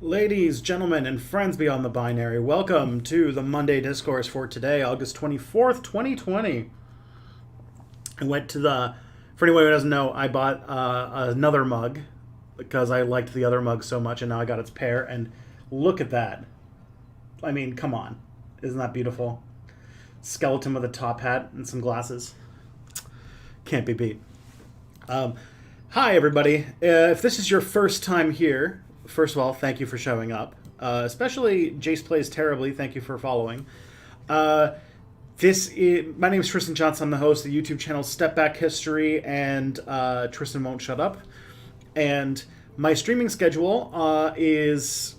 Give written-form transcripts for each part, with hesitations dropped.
Ladies, gentlemen, and friends beyond the binary, welcome to the Monday Discourse for today, August 24th, 2020. I went to for anyone who doesn't know, I bought another mug because I liked the other mug so much, and now I got its pair, and look at that. I mean, come on. Isn't that beautiful? Skeleton with a top hat and some glasses. Can't be beat. Hi, everybody. If this is your first time here, first of all, thank you for showing up. especially Jace Plays Terribly. Thank you for following. My name is Tristan Johnson. I'm the host of the YouTube channel Step Back History and Tristan Won't Shut Up. And my streaming schedule is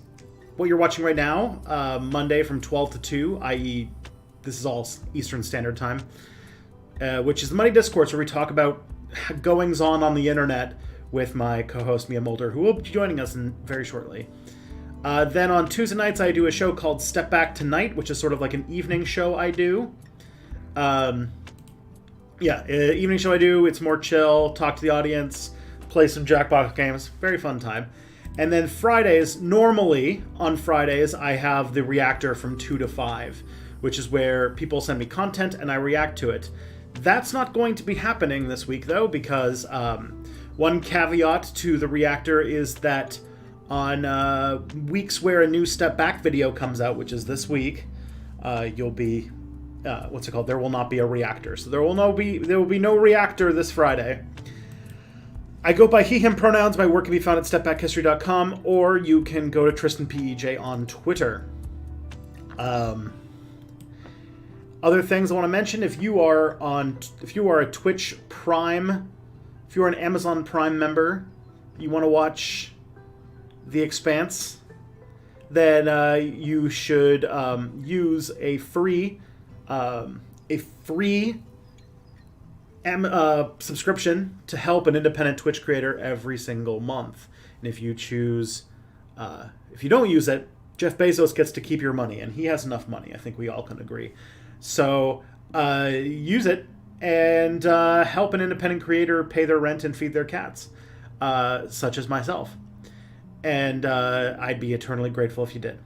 what you're watching right now, Monday from 12 to 2, i.e. this is all Eastern Standard Time, which is the Monday Discourse, where we talk about goings-on the internet with my co-host Mia Mulder, who will be joining us very shortly. Then on Tuesday nights, I do a show called Step Back Tonight, which is sort of like an evening show I do. Evening show I do. It's more chill, talk to the audience, play some Jackbox games. Very fun time. And then Fridays, normally on Fridays, I have the Reactor from 2 to 5, which is where people send me content and I react to it. That's not going to be happening this week, though, because one caveat to the Reactor is that on weeks where a new Step Back video comes out, which is this week, you'll be, there will not be a Reactor. So there will be no Reactor this Friday. I go by he, him pronouns. My work can be found at stepbackhistory.com, or you can go to TristanPEJ on Twitter. Other things I want to mention: if you are a Twitch Prime, if you're an Amazon Prime member, you want to watch The Expanse, then you should use a free subscription to help an independent Twitch creator every single month. And if you don't use it, Jeff Bezos gets to keep your money, and he has enough money. I think we all can agree. So use it and help an independent creator pay their rent and feed their cats, such as myself. And I'd be eternally grateful if you did.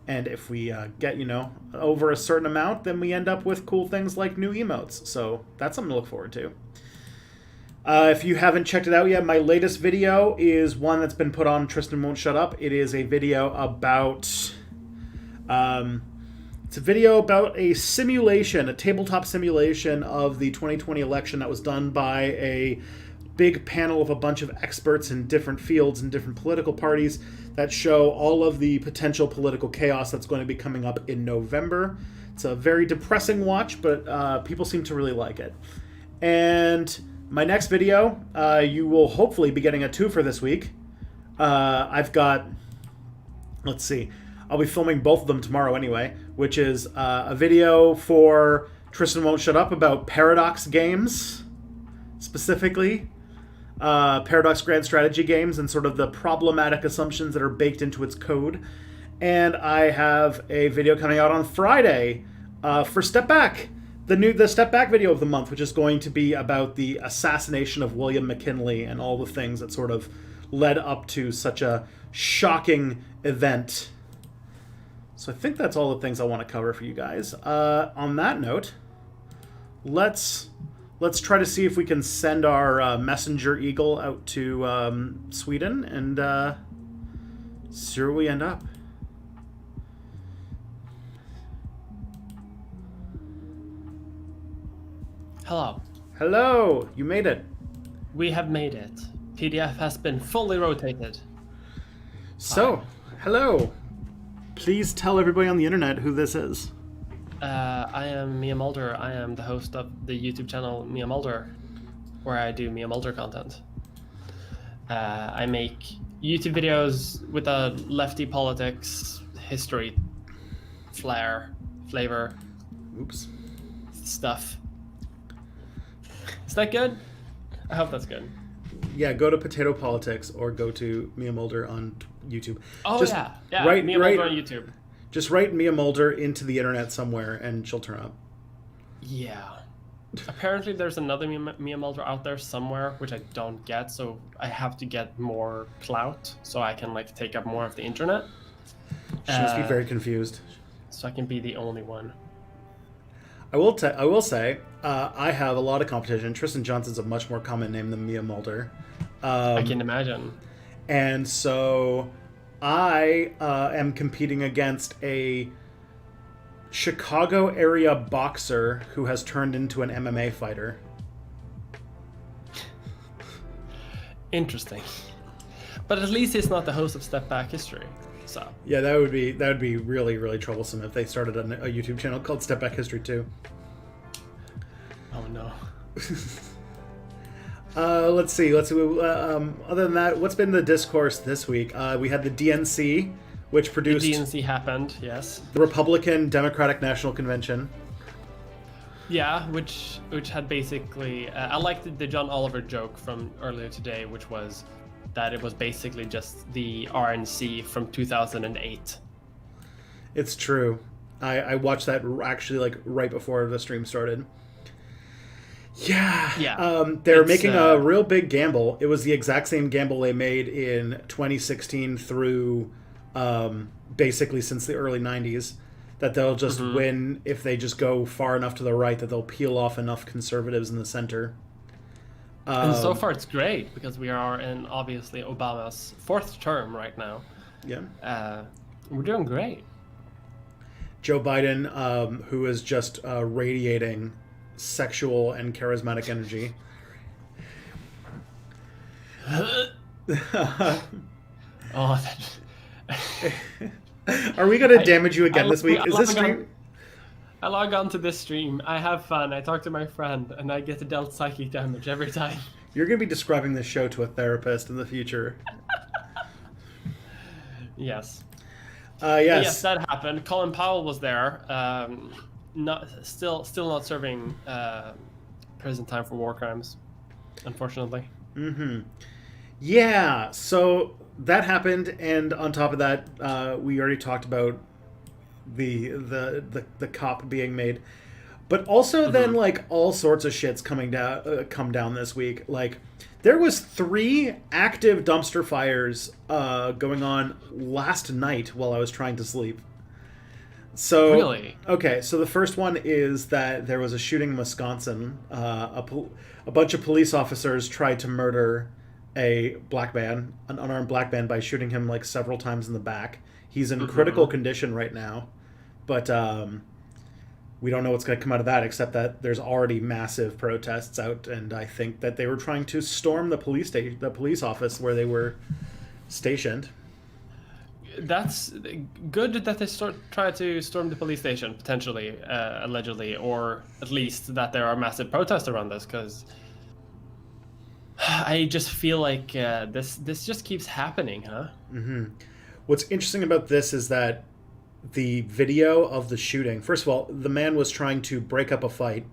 And if we get, over a certain amount, then we end up with cool things like new emotes. So that's something to look forward to. If you haven't checked it out yet, my latest video is one that's been put on Tristan Won't Shut Up. It is a video about... it's a video about a tabletop simulation of the 2020 election that was done by a big panel of a bunch of experts in different fields and different political parties that show all of the potential political chaos that's going to be coming up in November. It's a very depressing watch, but people seem to really like it. And my next video, you will hopefully be getting a twofer this week. I've got, let's see, I'll be filming both of them tomorrow anyway, which is a video for Tristan Won't Shut Up about Paradox games, specifically. Paradox Grand Strategy games and sort of the problematic assumptions that are baked into its code. And I have a video coming out on Friday for Step Back, the Step Back video of the month, which is going to be about the assassination of William McKinley and all the things that sort of led up to such a shocking event. So I think that's all the things I want to cover for you guys. On that note, let's try to see if we can send our messenger eagle out to Sweden and see where we end up. Hello. Hello! You made it. We have made it. PDF has been fully rotated. So, hello. Please tell everybody on the internet who this is. I am Mia Mulder. I am the host of the YouTube channel Mia Mulder, where I do Mia Mulder content. I make YouTube videos with a lefty politics, history, flavor, stuff. Is that good? I hope that's good. Yeah, go to Potato Politics or go to Mia Mulder on YouTube. Oh, yeah. Mia Mulder on YouTube. Just write Mia Mulder into the internet somewhere and she'll turn up. Yeah. Apparently there's another Mia Mulder out there somewhere, which I don't get, so I have to get more clout so I can take up more of the internet. She must be very confused. So I can be the only one. I will say, I have a lot of competition. Tristan Johnson's a much more common name than Mia Mulder. I can imagine. And so I am competing against a Chicago area boxer who has turned into an MMA fighter. Interesting. But at least he's not the host of Step Back History. So Yeah, that would be really, really troublesome if they started a YouTube channel called Step Back History 2. oh no. Let's see. Other than that, what's been the discourse this week? We had the DNC, which produced The DNC happened, yes. the Republican Democratic National Convention. Yeah, which had basically I liked the John Oliver joke from earlier today, which was that it was basically just the RNC from 2008. It's true. I watched that actually like right before the stream started. Yeah. They're making a real big gamble. It was the exact same gamble they made in 2016 through basically since the early 90s, that they'll just win if they just go far enough to the right, that they'll peel off enough conservatives in the center. And so far it's great because we are in obviously Obama's 4th term right now. Yeah. We're doing great. Joe Biden, who is just radiating sexual and charismatic energy. Are we going to damage you again this week? Is this stream? I log on to this stream. I have fun. I talk to my friend, and I get dealt psychic damage every time. You're going to be describing this show to a therapist in the future. Yes. Yes, that happened. Colin Powell was there. Still not serving prison time for war crimes, unfortunately. Yeah, so that happened, and on top of that, we already talked about the cop being made, but also then like all sorts of shit's come down this week. Like there was 3 active dumpster fires going on last night while I was trying to sleep. So really? Okay, so the first one is that there was a shooting in Wisconsin. A bunch of police officers tried to murder an unarmed black man, by shooting him like several times in the back. He's in critical condition right now, but we don't know what's going to come out of that, except that there's already massive protests out, and I think that they were trying to storm the police office where they were stationed. That's good that they try to storm the police station, potentially, allegedly, or at least that there are massive protests around this, because I just feel like this just keeps happening, huh? What's interesting about this is that the video of the shooting, first of all, the man was trying to break up a fight.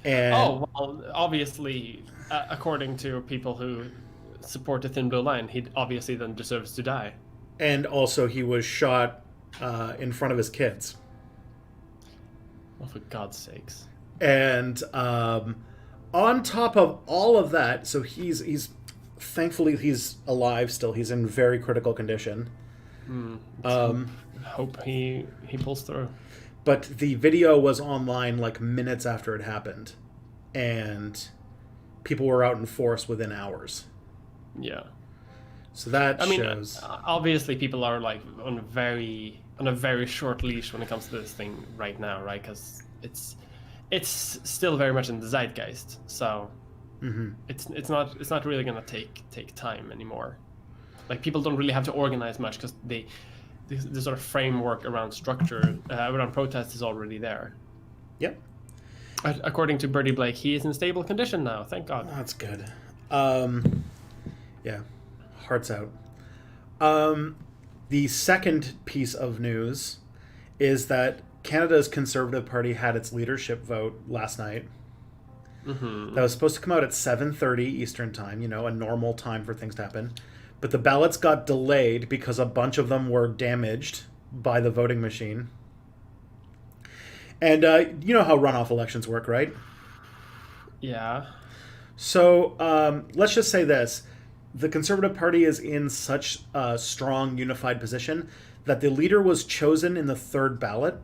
And obviously, according to people who support the Thin Blue Line, he obviously then deserves to die. And also he was shot in front of his kids. Oh, for God's sakes. And on top of all of that, so he's thankfully he's alive still. He's in very critical condition. Hope he pulls through. But the video was online like minutes after it happened, and people were out in force within hours. Yeah. So that shows. Obviously, people are like on a very short leash when it comes to this thing right now, right? Because it's still very much in the zeitgeist. So it's not really gonna take time anymore. Like people don't really have to organize much because the sort of framework around structure around protest is already there. Yep. According to Bertie Blake, he is in stable condition now. Thank God. Oh, that's good. Yeah. Hearts out. The second piece of news is that Canada's Conservative Party had its leadership vote last night. That was supposed to come out at 7:30 Eastern time, a normal time for things to happen. But the ballots got delayed because a bunch of them were damaged by the voting machine. And you know how runoff elections work, right? Yeah. So let's just say this. The Conservative Party is in such a strong, unified position that the leader was chosen in the third ballot.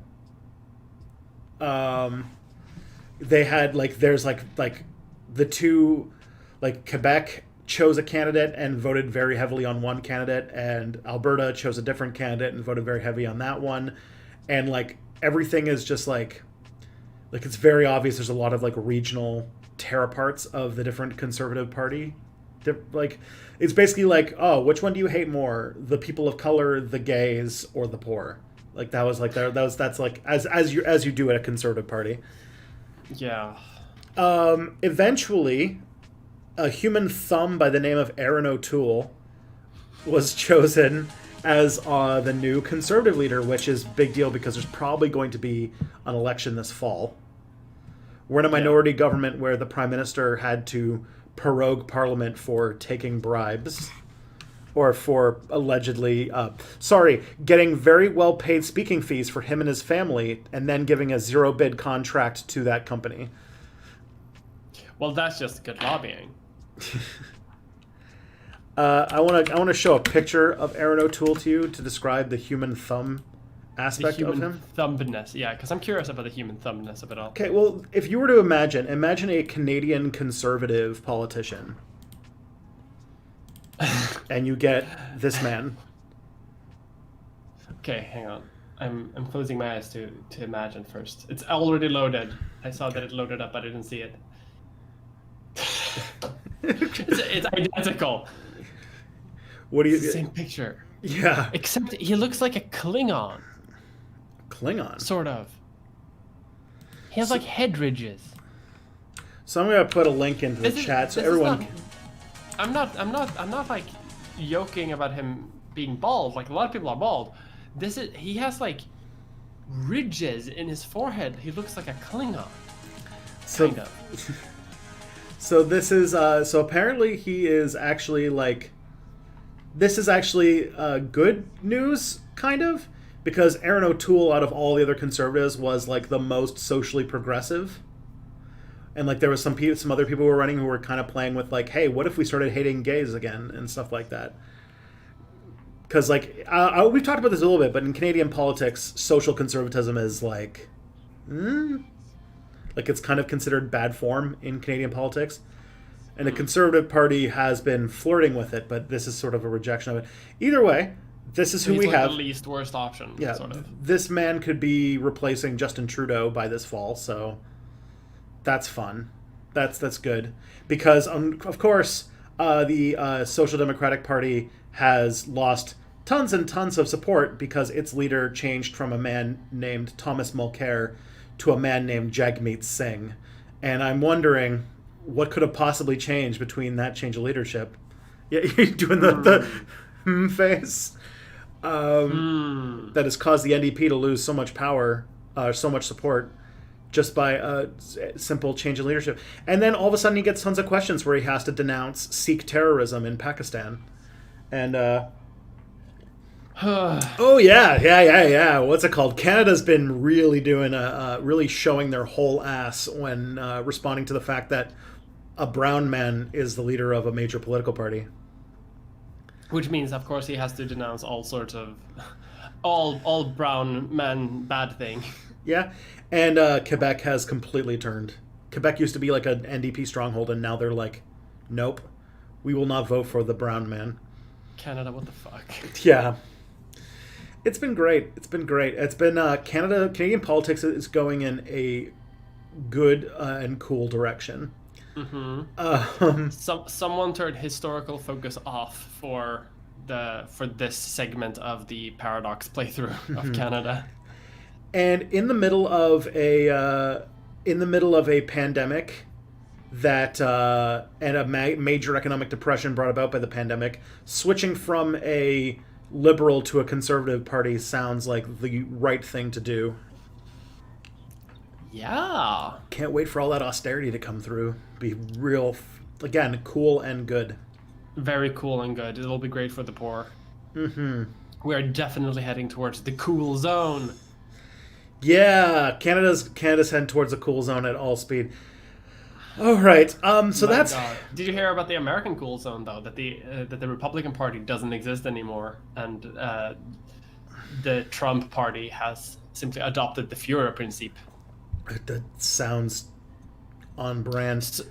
They had, there's the two, Quebec chose a candidate and voted very heavily on one candidate, and Alberta chose a different candidate and voted very heavy on that one. And, everything is just, it's very obvious there's a lot of, regional tear-aparts of the different Conservative Party Like, it's basically like, oh, which one do you hate more? The people of color, the gays, or the poor? Like that was like that's like as you do at a conservative party. Yeah. Eventually, a human thumb by the name of Aaron O'Toole was chosen as the new conservative leader, which is a big deal because there's probably going to be an election this fall. We're in a minority government where the prime minister had to prorogue parliament for taking bribes or for allegedly, getting very well paid speaking fees for him and his family and then giving a zero bid contract to that company. Well, that's just good lobbying. I want to show a picture of Aaron O'Toole to you to describe the human thumb aspect of him. Thumbness, yeah, because I'm curious about the human thumbness of it all. Okay, well, if you were to imagine a Canadian conservative politician, and you get this man. Okay, hang on. I'm closing my eyes to imagine first. It's already loaded. I saw that it loaded up, but I didn't see it. It's identical. What do you? It's the same picture. Yeah. Except he looks like a Klingon. Klingon. Sort of. He has like head ridges. So I'm gonna put a link into the chat so everyone. I'm not like joking about him being bald. Like a lot of people are bald. He has like ridges in his forehead. He looks like a Klingon. Kind of. So this is so apparently he is actually like. This is actually good news, kind of, because Aaron O'Toole, out of all the other conservatives, was like the most socially progressive, and like there was some other people who were running who were kind of playing with like, hey, what if we started hating gays again and stuff like that? Because like we've talked about this a little bit, but in Canadian politics, social conservatism is like it's kind of considered bad form in Canadian politics. And the Conservative Party has been flirting with it, but this is sort of a rejection of it. Either way, this is who we have. The least worst option. Yeah, sort of. This man could be replacing Justin Trudeau by this fall, so that's fun. That's good because, of course, the Social Democratic Party has lost tons and tons of support because its leader changed from a man named Thomas Mulcair to a man named Jagmeet Singh, and I'm wondering. What could have possibly changed between that change of leadership? Yeah, you're doing the face. That has caused the NDP to lose so much power, so much support, just by a simple change of leadership. And then all of a sudden he gets tons of questions where he has to denounce Sikh terrorism in Pakistan. And, oh, yeah. What's it called? Canada's been really doing really showing their whole ass when responding to the fact that a brown man is the leader of a major political party. Which means, of course, he has to denounce all sorts of all brown men bad thing. Yeah, and Quebec has completely turned. Quebec used to be like an NDP stronghold, and now they're like, nope, we will not vote for the brown man. Canada, what the fuck? Yeah. It's been great. It's been Canadian politics is going in a good and cool direction. Mm-hmm. Someone turned historical focus off for this segment of the Paradox playthrough of Canada. And in the middle of a pandemic that and a major economic depression brought about by the pandemic, switching from a liberal to a conservative party sounds like the right thing to do. Yeah. Can't wait for all that austerity to come through. Be real, again, cool and good. Very cool and good. It'll be great for the poor. Mm-hmm. We are definitely heading towards the cool zone. Yeah, Canada's heading towards the cool zone at all speed. All right. So that's. God. Did you hear about the American cool zone though? That the Republican Party doesn't exist anymore, and the Trump Party has simply adopted the Führer principle. That sounds on brand.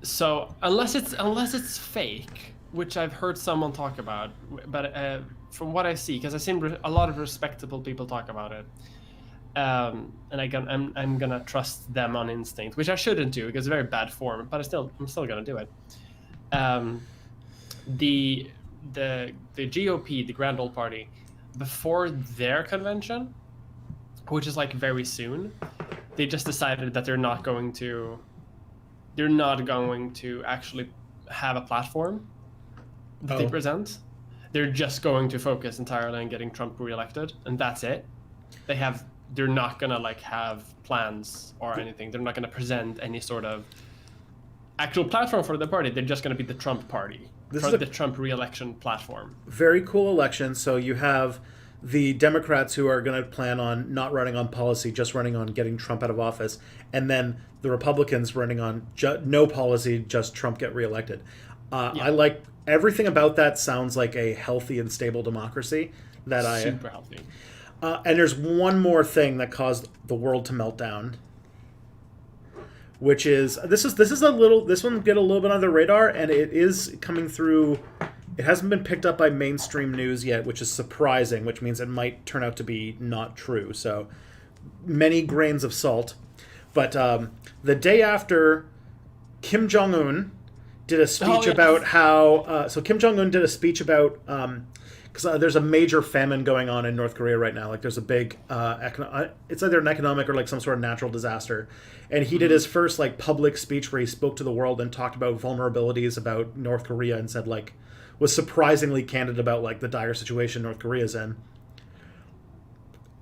So unless it's fake, which I've heard someone talk about, but from what I see, because I've seen a lot of respectable people talk about it. And I'm gonna trust them on instinct, which I shouldn't do because it's very bad form. But I'm still gonna do it. the GOP, the Grand Old Party, before their convention, which is like very soon, they just decided that they're not going to actually have a platform that they present. They're just going to focus entirely on getting Trump reelected, and that's it. They're not gonna like have plans or anything. They're not gonna present any sort of actual platform for the party. They're just gonna be the Trump party. The Trump re-election platform. Very cool election. So you have the Democrats who are going to plan on not running on policy, just running on getting Trump out of office, and then the Republicans running on no policy, just Trump get reelected. I like everything about that. Sounds like a healthy and stable democracy. Super healthy. And there's one more thing that caused the world to melt down, which is this one get a little bit on the radar, and it is coming through. It hasn't been picked up by mainstream news yet, which is surprising, which means it might turn out to be not true. So many grains of salt. But the day after Kim Jong-un did a speech about how... so Kim Jong-un did a speech about... because there's a major famine going on in North Korea right now. Like there's a big... it's either an economic or like some sort of natural disaster. And he did his first like public speech where he spoke to the world and talked about vulnerabilities about North Korea and said like... was surprisingly candid about like the dire situation North Korea's in.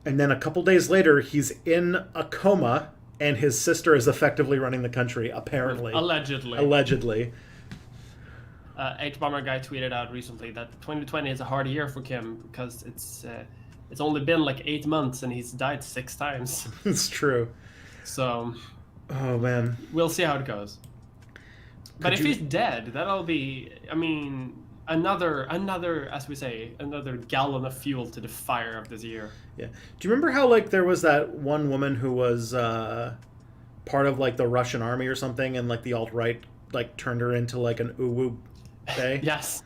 And then a couple days later, he's in a coma, and his sister is effectively running the country, apparently. Allegedly. H-Bomber guy tweeted out recently that 2020 is a hard year for Kim because it's only been like 8 months and he's died 6 times. It's true. So... oh, man. We'll see how it goes. But if he's dead, that'll be... I mean... Another, as we say, another gallon of fuel to the fire of this year. Yeah. Do you remember how like there was that one woman who was part of like the Russian army or something, and like the alt-right like turned her into like an uwu bae? Yes.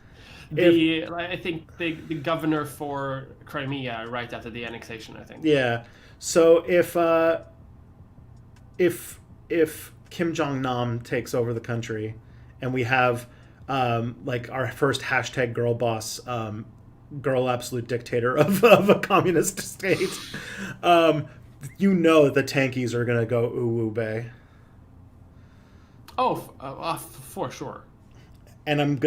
I think the governor for Crimea right after the annexation, I think. Yeah. So if Kim Jong-nam takes over the country, and we have like our first hashtag girl boss, girl absolute dictator of a communist state, you know the tankies are gonna go uwu bae. For sure. And I'm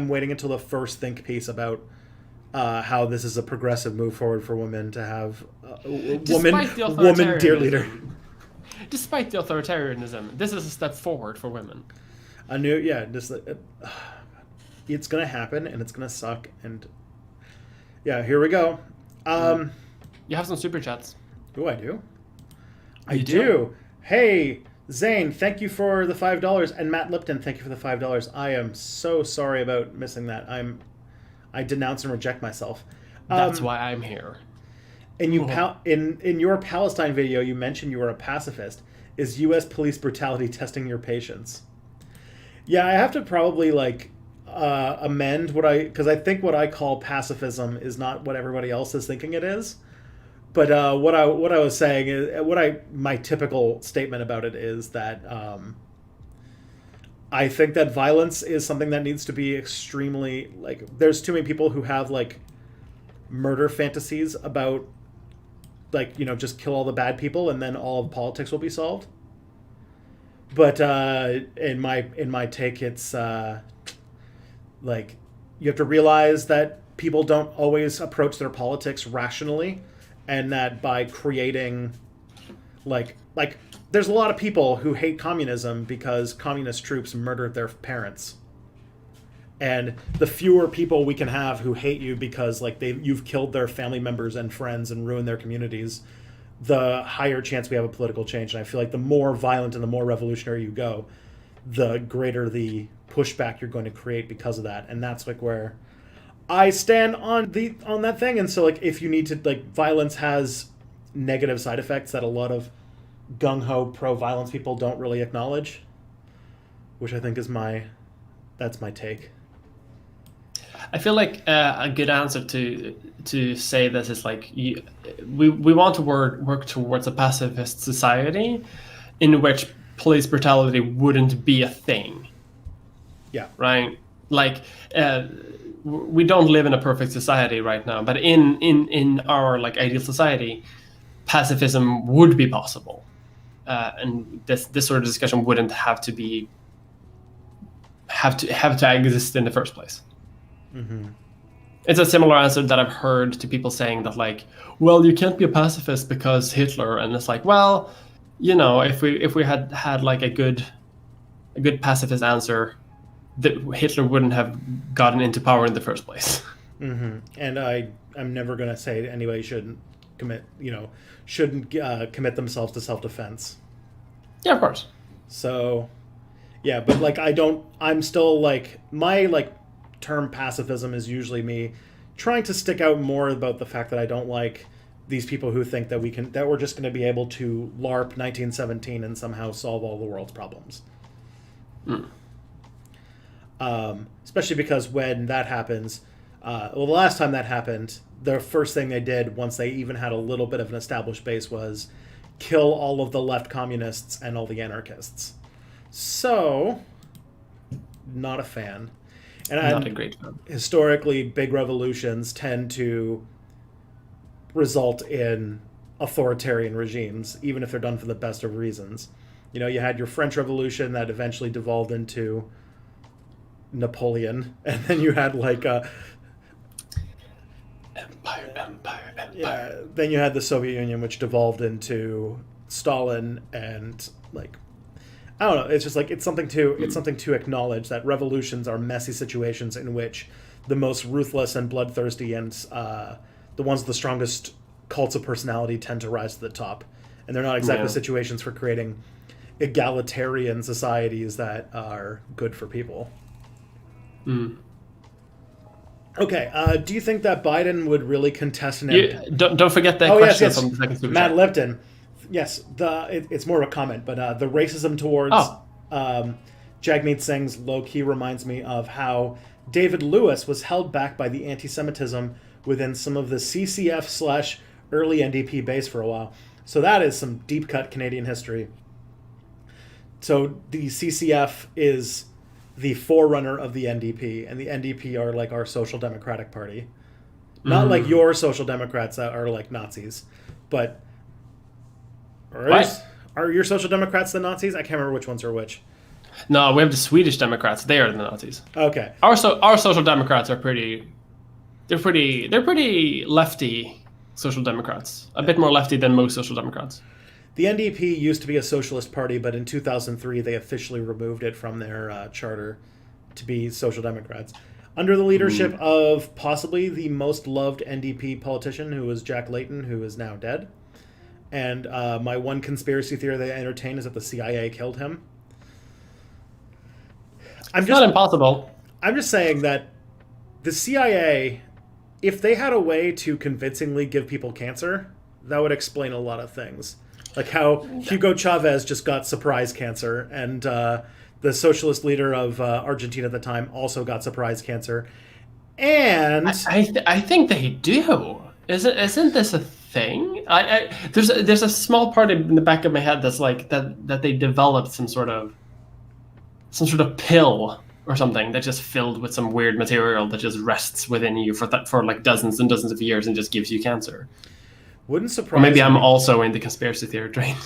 waiting until the first think piece about how this is a progressive move forward for women to have woman dear leader. Despite the authoritarianism, this is a step forward for women. It's gonna happen and it's gonna suck, and here we go. You have some super chats. Oh, I do. I do. Hey, Zane, thank you for the $5, and Matt Lipton, thank you for the $5. I am so sorry about missing that. I denounce and reject myself. That's why I'm here. And in your Palestine video, you mentioned you were a pacifist. Is U.S. police brutality testing your patience? Yeah, I have to probably like amend because I think what I call pacifism is not what everybody else is thinking it is. But what I was saying is my typical statement about it is that I think that violence is something that needs to be extremely like. There's too many people who have like murder fantasies about like just kill all the bad people and then all of politics will be solved. But in my take, it's like you have to realize that people don't always approach their politics rationally, and that by creating like there's a lot of people who hate communism because communist troops murdered their parents. And the fewer people we can have who hate you because like you've killed their family members and friends and ruined their communities, the higher chance we have a political change. And I feel like the more violent and the more revolutionary you go, the greater the pushback you're going to create because of that. And that's like where I stand on that thing. And so like if you need to like violence has negative side effects that a lot of gung-ho pro-violence people don't really acknowledge, which I think is that's my take. I feel like a good answer to say this is like we want to work towards a pacifist society in which police brutality wouldn't be a thing. Yeah. Right. like we don't live in a perfect society right now, but in our like ideal society, pacifism would be possible, and this sort of discussion wouldn't have to exist in the first place. Mm-hmm. It's a similar answer that I've heard to people saying that, like, well, you can't be a pacifist because Hitler, and it's like, well, you know, if we had like a good pacifist answer, that Hitler wouldn't have gotten into power in the first place. Mm-hmm. And I'm never going to say anybody shouldn't commit themselves to self-defense. Yeah, of course. So, yeah, but like I'm still like, my like term pacifism is usually me trying to stick out more about the fact that I don't like these people who think that we're just going to be able to LARP 1917 and somehow solve all the world's problems. Mm. Especially because when that happens, the last time that happened, the first thing they did once they even had a little bit of an established base was kill all of the left communists and all the anarchists. So, not a fan. And not a great fan. Historically, big revolutions tend to result in authoritarian regimes, even if they're done for the best of reasons. You know, you had your French Revolution that eventually devolved into Napoleon, and then you had like Empire. Yeah, then you had the Soviet Union, which devolved into Stalin, and like, I don't know. It's just like it's something to acknowledge that revolutions are messy situations in which the most ruthless and bloodthirsty and the ones with the strongest cults of personality tend to rise to the top, and they're not exactly situations for creating egalitarian societies that are good for people. Mm. Okay, do you think that Biden would really contest an? Don't forget that question yes. from the second super Matt chat. Lipton. Yes, it's more of a comment, but the racism towards Jagmeet Singh's low-key reminds me of how David Lewis was held back by the anti-Semitism within some of the CCF/early NDP base for a while. So that is some deep-cut Canadian history. So the CCF is the forerunner of the NDP, and the NDP are like our Social Democratic Party. Not like your Social Democrats that are like Nazis, but... Are your Social Democrats the Nazis? I can't remember which ones are which. No, we have the Swedish Democrats. They are the Nazis. Okay. Our Social Democrats are pretty lefty Social Democrats. A bit more lefty than most Social Democrats. The NDP used to be a socialist party, but in 2003 they officially removed it from their charter to be Social Democrats. Under the leadership of possibly the most loved NDP politician, who was Jack Layton, who is now dead. And my one conspiracy theory that I entertain is that the CIA killed him. It's not impossible. I'm just saying that the CIA, if they had a way to convincingly give people cancer, that would explain a lot of things. Like how Hugo Chavez just got surprise cancer, and the socialist leader of Argentina at the time also got surprise cancer. And I think they do. Isn't this a thing? There's a small part in the back of my head that's like that they developed some sort of pill or something that's just filled with some weird material that just rests within you for like dozens and dozens of years and just gives you cancer. Wouldn't surprise. Or maybe I'm also in the conspiracy theory train.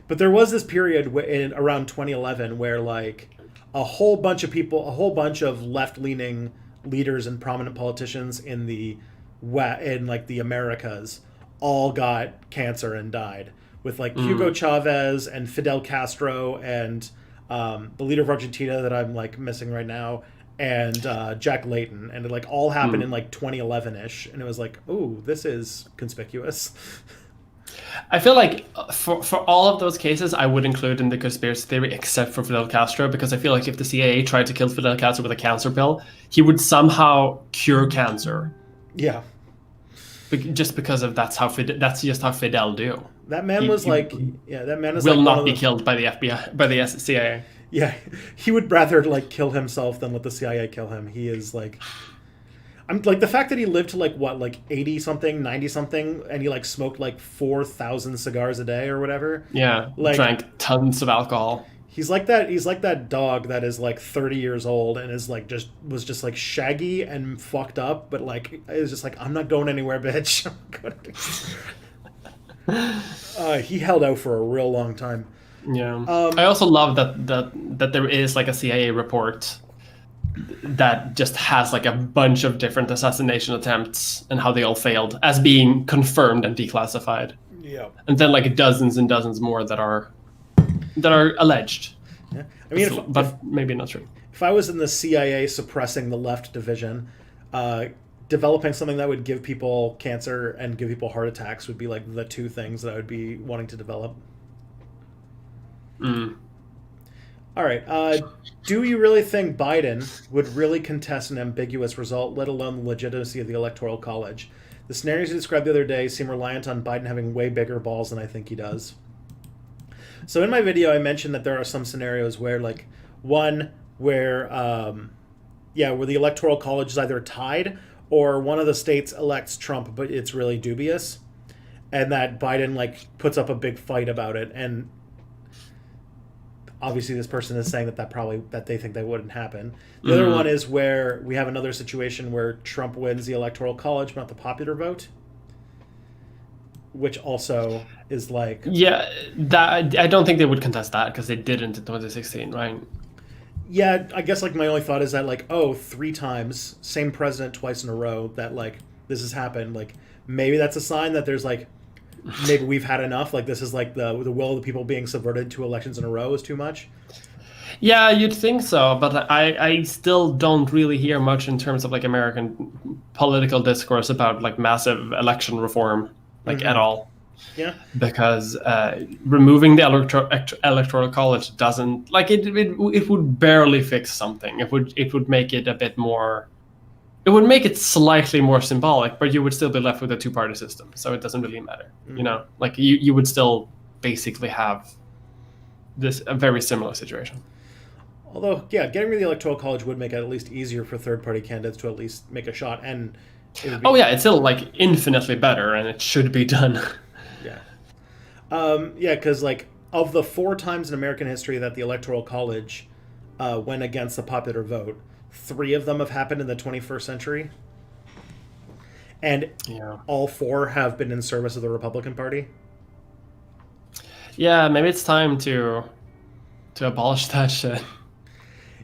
But there was this period in around 2011 where like a whole bunch of left-leaning leaders and prominent politicians in the Americas all got cancer and died, with like Hugo Chavez and Fidel Castro and the leader of Argentina that I'm like missing right now, and Jack Layton, and it like all happened in like 2011-ish, and it was like, ooh, this is conspicuous. I feel like for all of those cases, I would include in the conspiracy theory, except for Fidel Castro, because I feel like if the CIA tried to kill Fidel Castro with a cancer pill, he would somehow cure cancer. Yeah. Just because of that's just how Fidel do. That man will not be killed by the FBI, by the CIA. Yeah, he would rather like kill himself than let the CIA kill him. He is like, I'm like the fact that he lived to like what, like 80 something, 90 something, and he like smoked like 4,000 cigars a day or whatever. Yeah, like drank tons of alcohol. He's like that. He's like that dog that is like 30 years old and is like just like shaggy and fucked up, but like is just like, I'm not going anywhere, bitch. He held out for a real long time. Yeah. I also love that there is like a CIA report that just has like a bunch of different assassination attempts and how they all failed as being confirmed and declassified. Yeah. And then like dozens and dozens more that are alleged. Yeah. I mean, but maybe not true. If I was in the CIA suppressing the left division, developing something that would give people cancer and give people heart attacks would be like the two things that I would be wanting to develop. All right. Do you really think Biden would really contest an ambiguous result, let alone the legitimacy of the Electoral College? The scenarios you described the other day seem reliant on Biden having way bigger balls than I think he does. So in my video, I mentioned that there are some scenarios where, like, one where the Electoral College is either tied or one of the states elects Trump, but it's really dubious, and that Biden like puts up a big fight about it. And obviously, this person is saying that they think that wouldn't happen. The other one is where we have another situation where Trump wins the Electoral College, but not the popular vote, which also is like... Yeah, that I don't think they would contest that because they didn't in 2016, right? Yeah, I guess like my only thought is that like, 3 times, same president twice in a row, that like this has happened. Like maybe that's a sign that there's like, maybe we've had enough. Like this is like the will of the people being subverted 2 elections in a row is too much. Yeah, you'd think so, but I still don't really hear much in terms of like American political discourse about like massive election reform, like at all. Yeah, because removing the electoral college doesn't like it would barely fix something. It would make it a bit more. It would make it slightly more symbolic, but you would still be left with a 2-party system, so it doesn't really matter. You know, like you would still basically have a very similar situation. Although, yeah, getting rid of the Electoral College would make it at least easier for third-party candidates to at least make a shot. And it's still like infinitely better, and it should be done. Yeah, because like of the 4 times in American history that the Electoral College went against the popular vote, 3 of them have happened in the 21st century, and all 4 have been in service of the Republican Party. Yeah, maybe it's time to abolish that shit.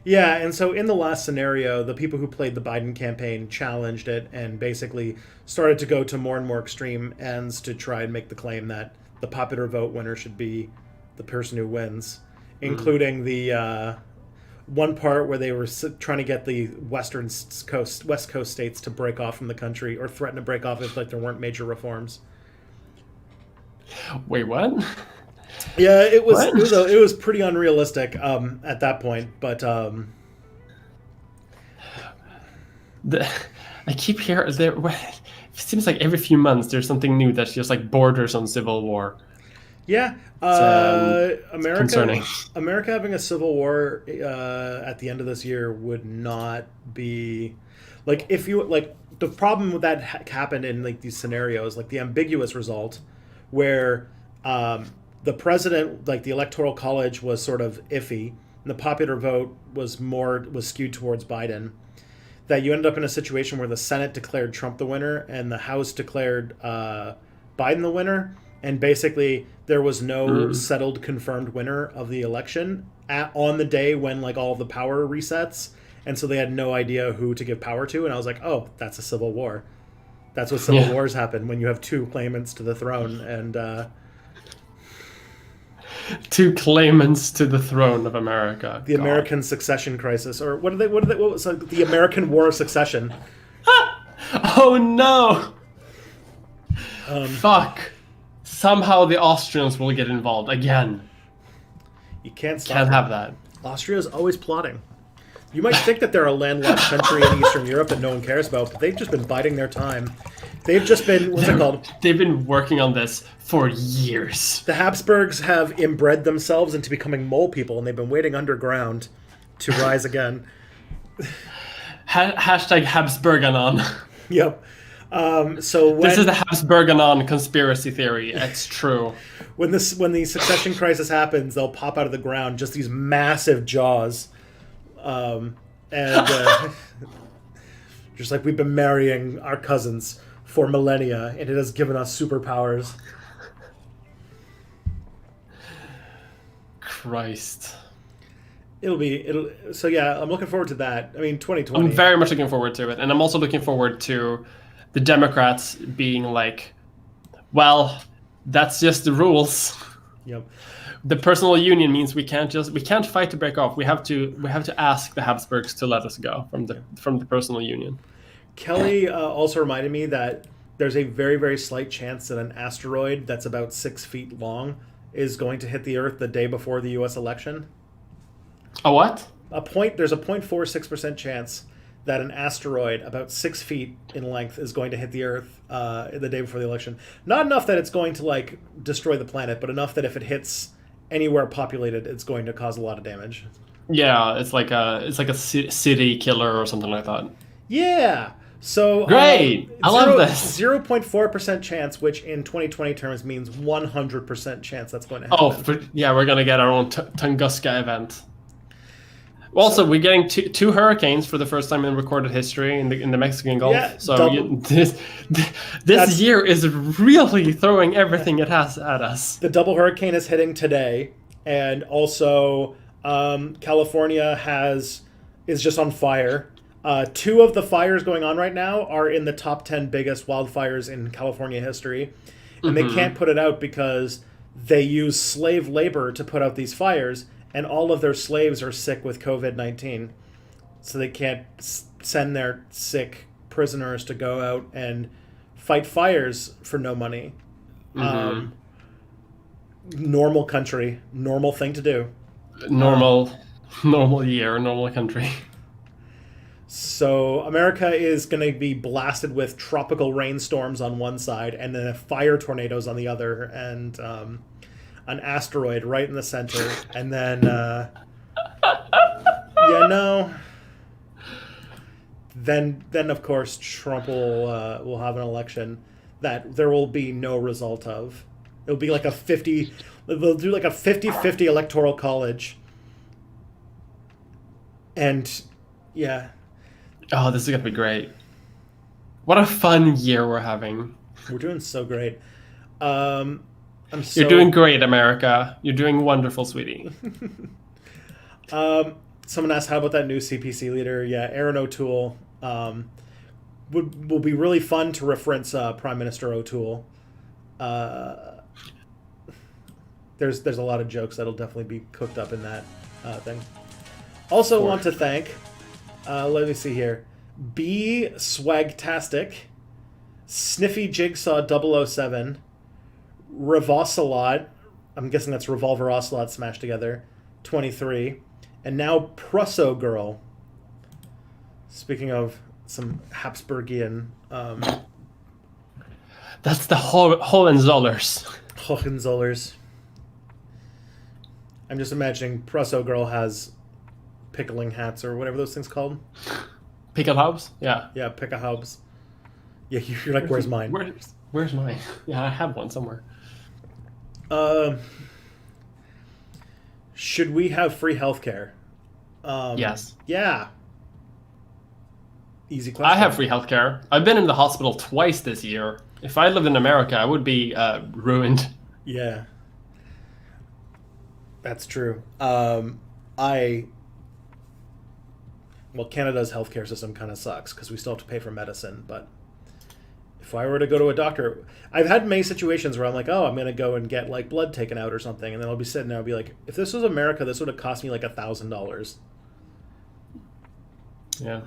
Yeah, and so in the last scenario, the people who played the Biden campaign challenged it and basically started to go to more and more extreme ends to try and make the claim that the popular vote winner should be the person who wins, including the one part where they were trying to get the West Coast states to break off from the country or threaten to break off if like there weren't major reforms. Wait, what? Yeah, it was pretty unrealistic at that point, but I keep hearing there. It seems like every few months there's something new that's just like borders on civil war. Yeah, America. Concerning. America having a civil war at the end of this year would not be like if you like the problem with that happened in like these scenarios, like the ambiguous result, where the president, like the Electoral College, was sort of iffy, and the popular vote was skewed towards Biden. That you ended up in a situation where the Senate declared Trump the winner and the House declared Biden the winner, and basically there was no settled confirmed winner of the election on the day when like all the power resets, and so they had no idea who to give power to. And I was like, oh, that's a civil war. That's what civil wars happen when you have 2 claimants to the throne and. 2 claimants to the throne of America. The American succession crisis, or what was the American War of Succession? Oh no! Fuck! Somehow the Austrians will get involved again. You can't have that. Austria is always plotting. You might think that they're a landlocked country in Eastern Europe that no one cares about, but they've just been biding their time. They've just been, what's it called? They've been working on this for years. The Habsburgs have inbred themselves into becoming mole people, and they've been waiting underground to rise again. Hashtag Habsburganon. Yep. So when, This is the Habsburganon conspiracy theory. It's true. when the succession crisis happens, they'll pop out of the ground just these massive jaws, and just like we've been marrying our cousins for millennia, and it has given us superpowers. Christ. So yeah, I'm looking forward to that. I mean, 2020. I'm very much looking forward to it. And I'm also looking forward to the Democrats being like, well, that's just the rules. Yep. The personal union means we can't fight to break off. We have to ask the Habsburgs to let us go from the personal union. Kelly also reminded me that there's a very, very slight chance that an asteroid that's about 6 feet long is going to hit the Earth the day before the U.S. election. A what? There's a 0.46% chance that an asteroid about 6 feet in length is going to hit the Earth the day before the election. Not enough that it's going to like destroy the planet, but enough that if it hits anywhere populated, it's going to cause a lot of damage. Yeah, it's like a city killer or something like that. Yeah. So great. I love this. 0.4% chance, which in 2020 terms means 100% chance that's going to happen. We're gonna get our own Tunguska event. Also, we're getting two hurricanes for the first time in recorded history in the Mexican Gulf. Yeah, this year is really throwing everything it has at us. The double hurricane is hitting today, and also California is just on fire. 2 of the fires going on right now are in the top 10 biggest wildfires in California history, and they can't put it out because they use slave labor to put out these fires. And all of their slaves are sick with COVID-19. So they can't send their sick prisoners to go out and fight fires for no money. Normal country, normal thing to do. Normal year, normal country. So America is going to be blasted with tropical rainstorms on one side and then fire tornadoes on the other, and an asteroid right in the center, and then then of course Trump will have an election that there will be no result of. It'll be like they'll do like a 50-50 electoral college, and yeah. Oh, this is gonna be great. What a fun year we're having. We're doing so great. You're doing great, America. You're doing wonderful, sweetie. Someone asked, how about that new CPC leader? Yeah, Aaron O'Toole. Will be really fun to reference Prime Minister O'Toole. There's a lot of jokes that'll definitely be cooked up in that thing. Also want to thank, let me see here, B Swagtastic, Sniffy Jigsaw 007, Revocelot, I'm guessing that's Revolver Ocelot smashed together, 23, and now Prusso Girl. Speaking of some Habsburgian... that's the Hohenzollers. Hohenzollers. I'm just imagining Prusso Girl has pickling hats or whatever those things called. Pickelhaubs? Yeah. Yeah, Pickelhaubs. Yeah, you're like, where's mine? Where's mine? Yeah, I have one somewhere. Should we have free healthcare? Yes. Yeah. Easy question. I have free healthcare. I've been in the hospital twice this year. If I lived in America, I would be ruined. Yeah. That's true. Canada's healthcare system kind of sucks because we still have to pay for medicine, but if I were to go to a doctor, I've had many situations where I'm like, oh, I'm going to go and get like blood taken out or something. And then I'll be sitting there and I'll be like, if this was America, this would have cost me like $1,000. Yeah.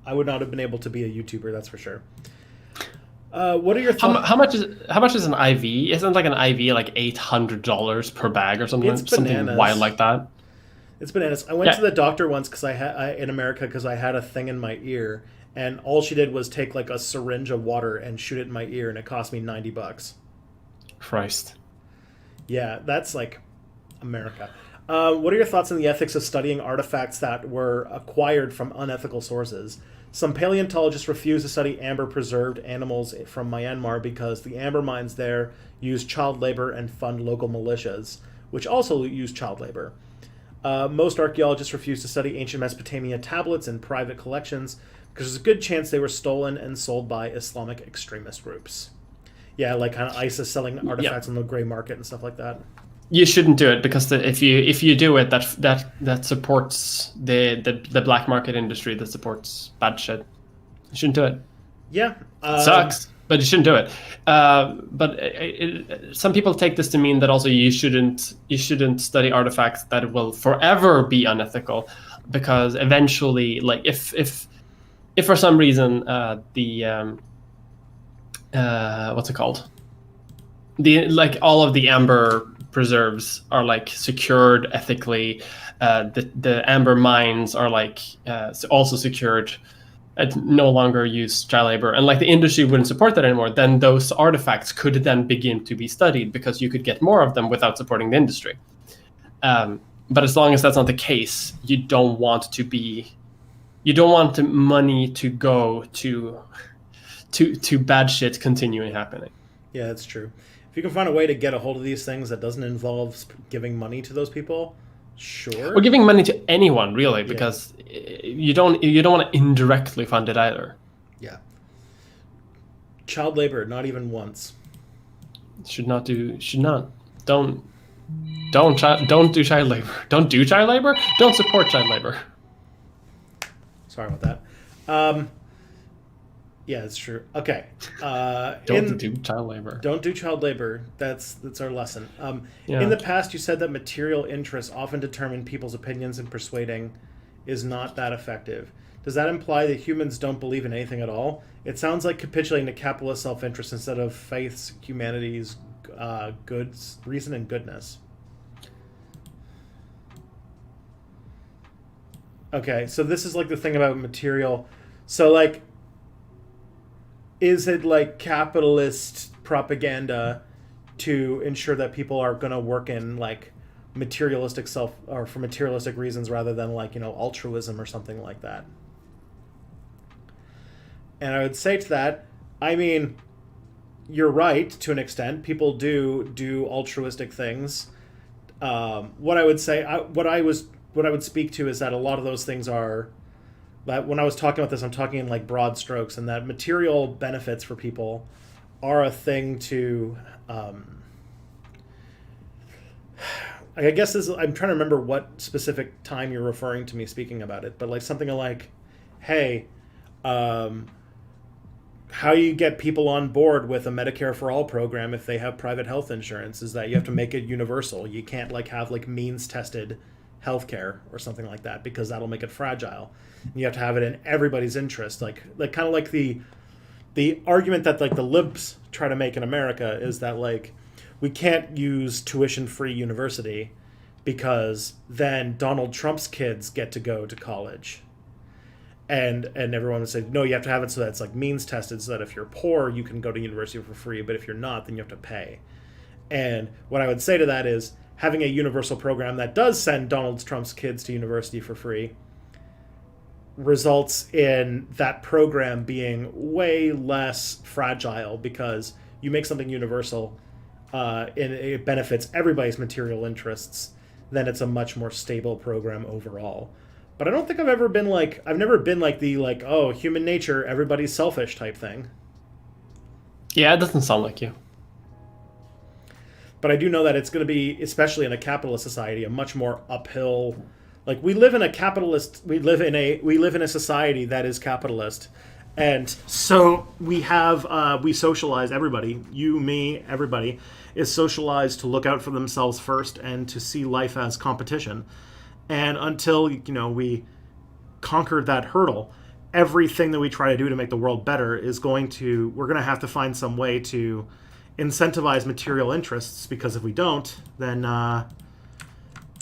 I would not have been able to be a YouTuber. That's for sure. What are your thoughts? How much is an IV? Isn't like an IV like $800 per bag or something? It's bananas. Something wild like that. It's bananas. I went to the doctor once because in America because I had a thing in my ear, and all she did was take like a syringe of water and shoot it in my ear, and it cost me $90. Christ. Yeah, that's like America. What are your thoughts on the ethics of studying artifacts that were acquired from unethical sources? Some paleontologists refuse to study amber-preserved animals from Myanmar because the amber mines there use child labor and fund local militias, which also use child labor. Most archaeologists refuse to study ancient Mesopotamia tablets in private collections because there's a good chance they were stolen and sold by Islamic extremist groups. Yeah, like kind of ISIS selling artifacts on the gray market and stuff like that. You shouldn't do it because if you do it, that supports the black market industry that supports bad shit. You shouldn't do it. Yeah, sucks, but you shouldn't do it. But some people take this to mean that also you shouldn't study artifacts that will forever be unethical, because eventually, like if for some reason what's it called? All of the amber preserves are like secured ethically. The amber mines are like also secured. No longer use child labor, and like the industry wouldn't support that anymore. Then those artifacts could then begin to be studied because you could get more of them without supporting the industry. But as long as that's not the case, you don't want the money to go to bad shit continuing happening. Yeah, that's true. If you can find a way to get a hold of these things that doesn't involve giving money to those people, sure. Or giving money to anyone, really, because you don't want to indirectly fund it either. Yeah. Child labor, not even once. Don't do child labor. Don't do child labor. Don't support child labor. Sorry about that. Yeah, it's true. Okay. Don't do child labor. Don't do child labor. That's our lesson. In the past, you said that material interests often determine people's opinions, and persuading is not that effective. Does that imply that humans don't believe in anything at all? It sounds like capitulating to capitalist self-interest instead of faith's, humanity's goods, reason, and goodness. Okay, so this is like the thing about material. So like, is it like capitalist propaganda to ensure that people are going to work in like materialistic or for materialistic reasons rather than like, altruism or something like that? And I would say to that, I mean, you're right to an extent. People do altruistic things. What I would say, what I would speak to is that a lot of those things are. But when I was talking about this, I'm talking in like broad strokes, and that material benefits for people are a thing to. I guess I'm trying to remember what specific time you're referring to me speaking about it, but like something like, hey, how you get people on board with a Medicare for All program if they have private health insurance is that you have to make it universal. You can't like have like means tested healthcare or something like that, because that'll make it fragile. And you have to have it in everybody's interest, like kind of like the argument that like the libs try to make in America is that like we can't use tuition-free university because then Donald Trump's kids get to go to college, and everyone would say no, you have to have it so that it's like means tested, so that if you're poor you can go to university for free, but if you're not, then you have to pay. And what I would say to that is, having a universal program that does send Donald Trump's kids to university for free results in that program being way less fragile, because you make something universal and it benefits everybody's material interests, then it's a much more stable program overall. But I don't think I've never been like the oh, human nature, everybody's selfish type thing. Yeah, it doesn't sound like you. But I do know that it's going to be, especially in a capitalist society, a much more uphill. Like we live in a society that is capitalist, and so we socialize everybody. You, me, everybody is socialized to look out for themselves first and to see life as competition. And until we conquer that hurdle, everything that we try to do to make the world better we're going to have to find some way to incentivize material interests, because if we don't, then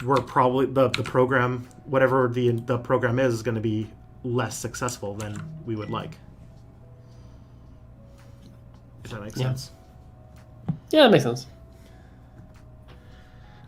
we're probably the program, whatever the program is going to be less successful than we would like. If that makes sense. Yeah, that makes sense.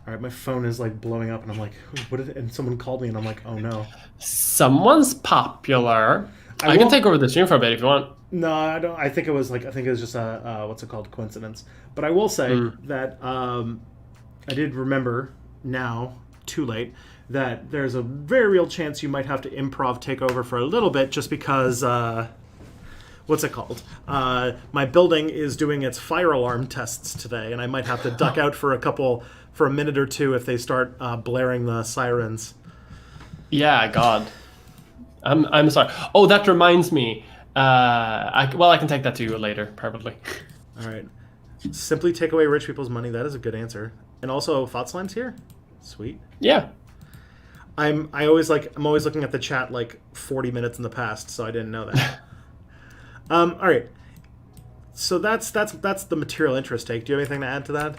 All right, my phone is like blowing up, and I'm like, what? And someone called me, and I'm like, oh no. Someone's popular. I can won't- take over the stream for a bit if you want. No, I don't. I think it was just a what's it called, coincidence. But I will say that I did remember now, too late, that there's a very real chance you might have to improv take over for a little bit, just because what's it called? My building is doing its fire alarm tests today, and I might have to duck out for a minute or two if they start blaring the sirens. Yeah, God. I'm sorry. Oh, that reminds me. I can take that to you later, probably. All right. Simply take away rich people's money. That is a good answer. And also, Thought Slime's here. Sweet. Yeah. I'm always looking at the chat like 40 minutes in the past, so I didn't know that. All right. So that's the material interest take. Do you have anything to add to that?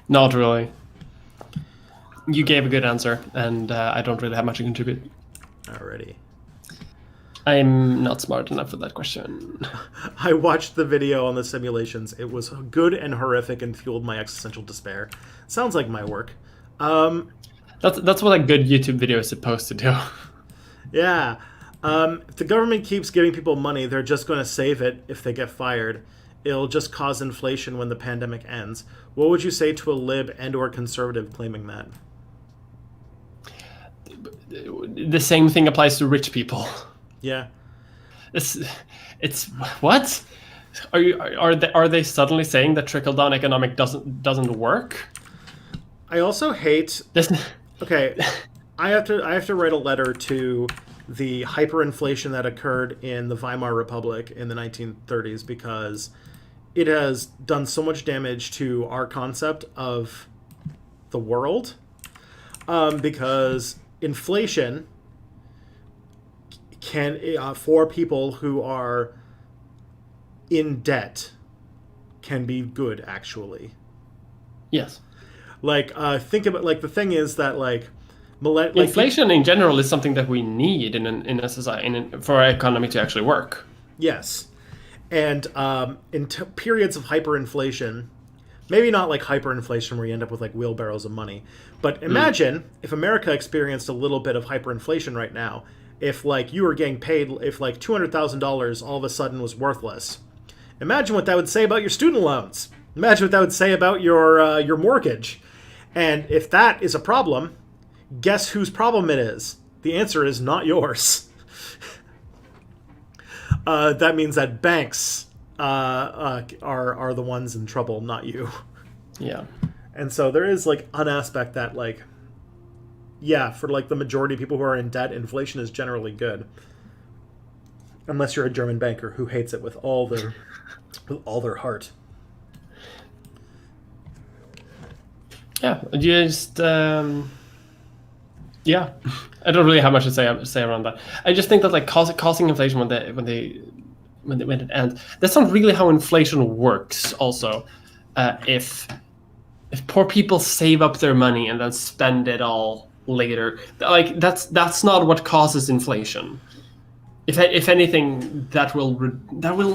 Not really. You gave a good answer, and I don't really have much to contribute. Alrighty. I'm not smart enough for that question. I watched the video on the simulations. It was good and horrific and fueled my existential despair. Sounds like my work. That's what a good YouTube video is supposed to do. Yeah. If the government keeps giving people money, they're just going to save it if they get fired. It'll just cause inflation when the pandemic ends. What would you say to a lib and or conservative claiming that? The same thing applies to rich people. Yeah. It's what? Are they suddenly saying that trickle down economic doesn't work? I also hate. This... Okay, I have to write a letter to the hyperinflation that occurred in the Weimar Republic in the 1930s, because it has done so much damage to our concept of the world. Because inflation can, for people who are in debt, can be good, actually. Yes. Like, think about, like, the thing is that, like, inflation in general is something that we need in a society, for our economy to actually work. Yes. And in periods of hyperinflation, maybe not like hyperinflation where you end up with like wheelbarrows of money, but imagine if America experienced a little bit of hyperinflation right now. If like you were getting paid, if like $200,000 all of a sudden was worthless, imagine what that would say about your student loans. Imagine what that would say about your mortgage. And if that is a problem, guess whose problem it is? The answer is not yours. That means that banks are the ones in trouble, not you. Yeah. And so there is like an aspect that like, yeah, for like the majority of people who are in debt, inflation is generally good. Unless you're a German banker who hates it with all their heart. Yeah, just yeah, I don't really have much to say around that. I just think that like causing inflation when it ends, that's not really how inflation works. Also, if poor people save up their money and then spend it all later, like that's not what causes inflation. If anything, that will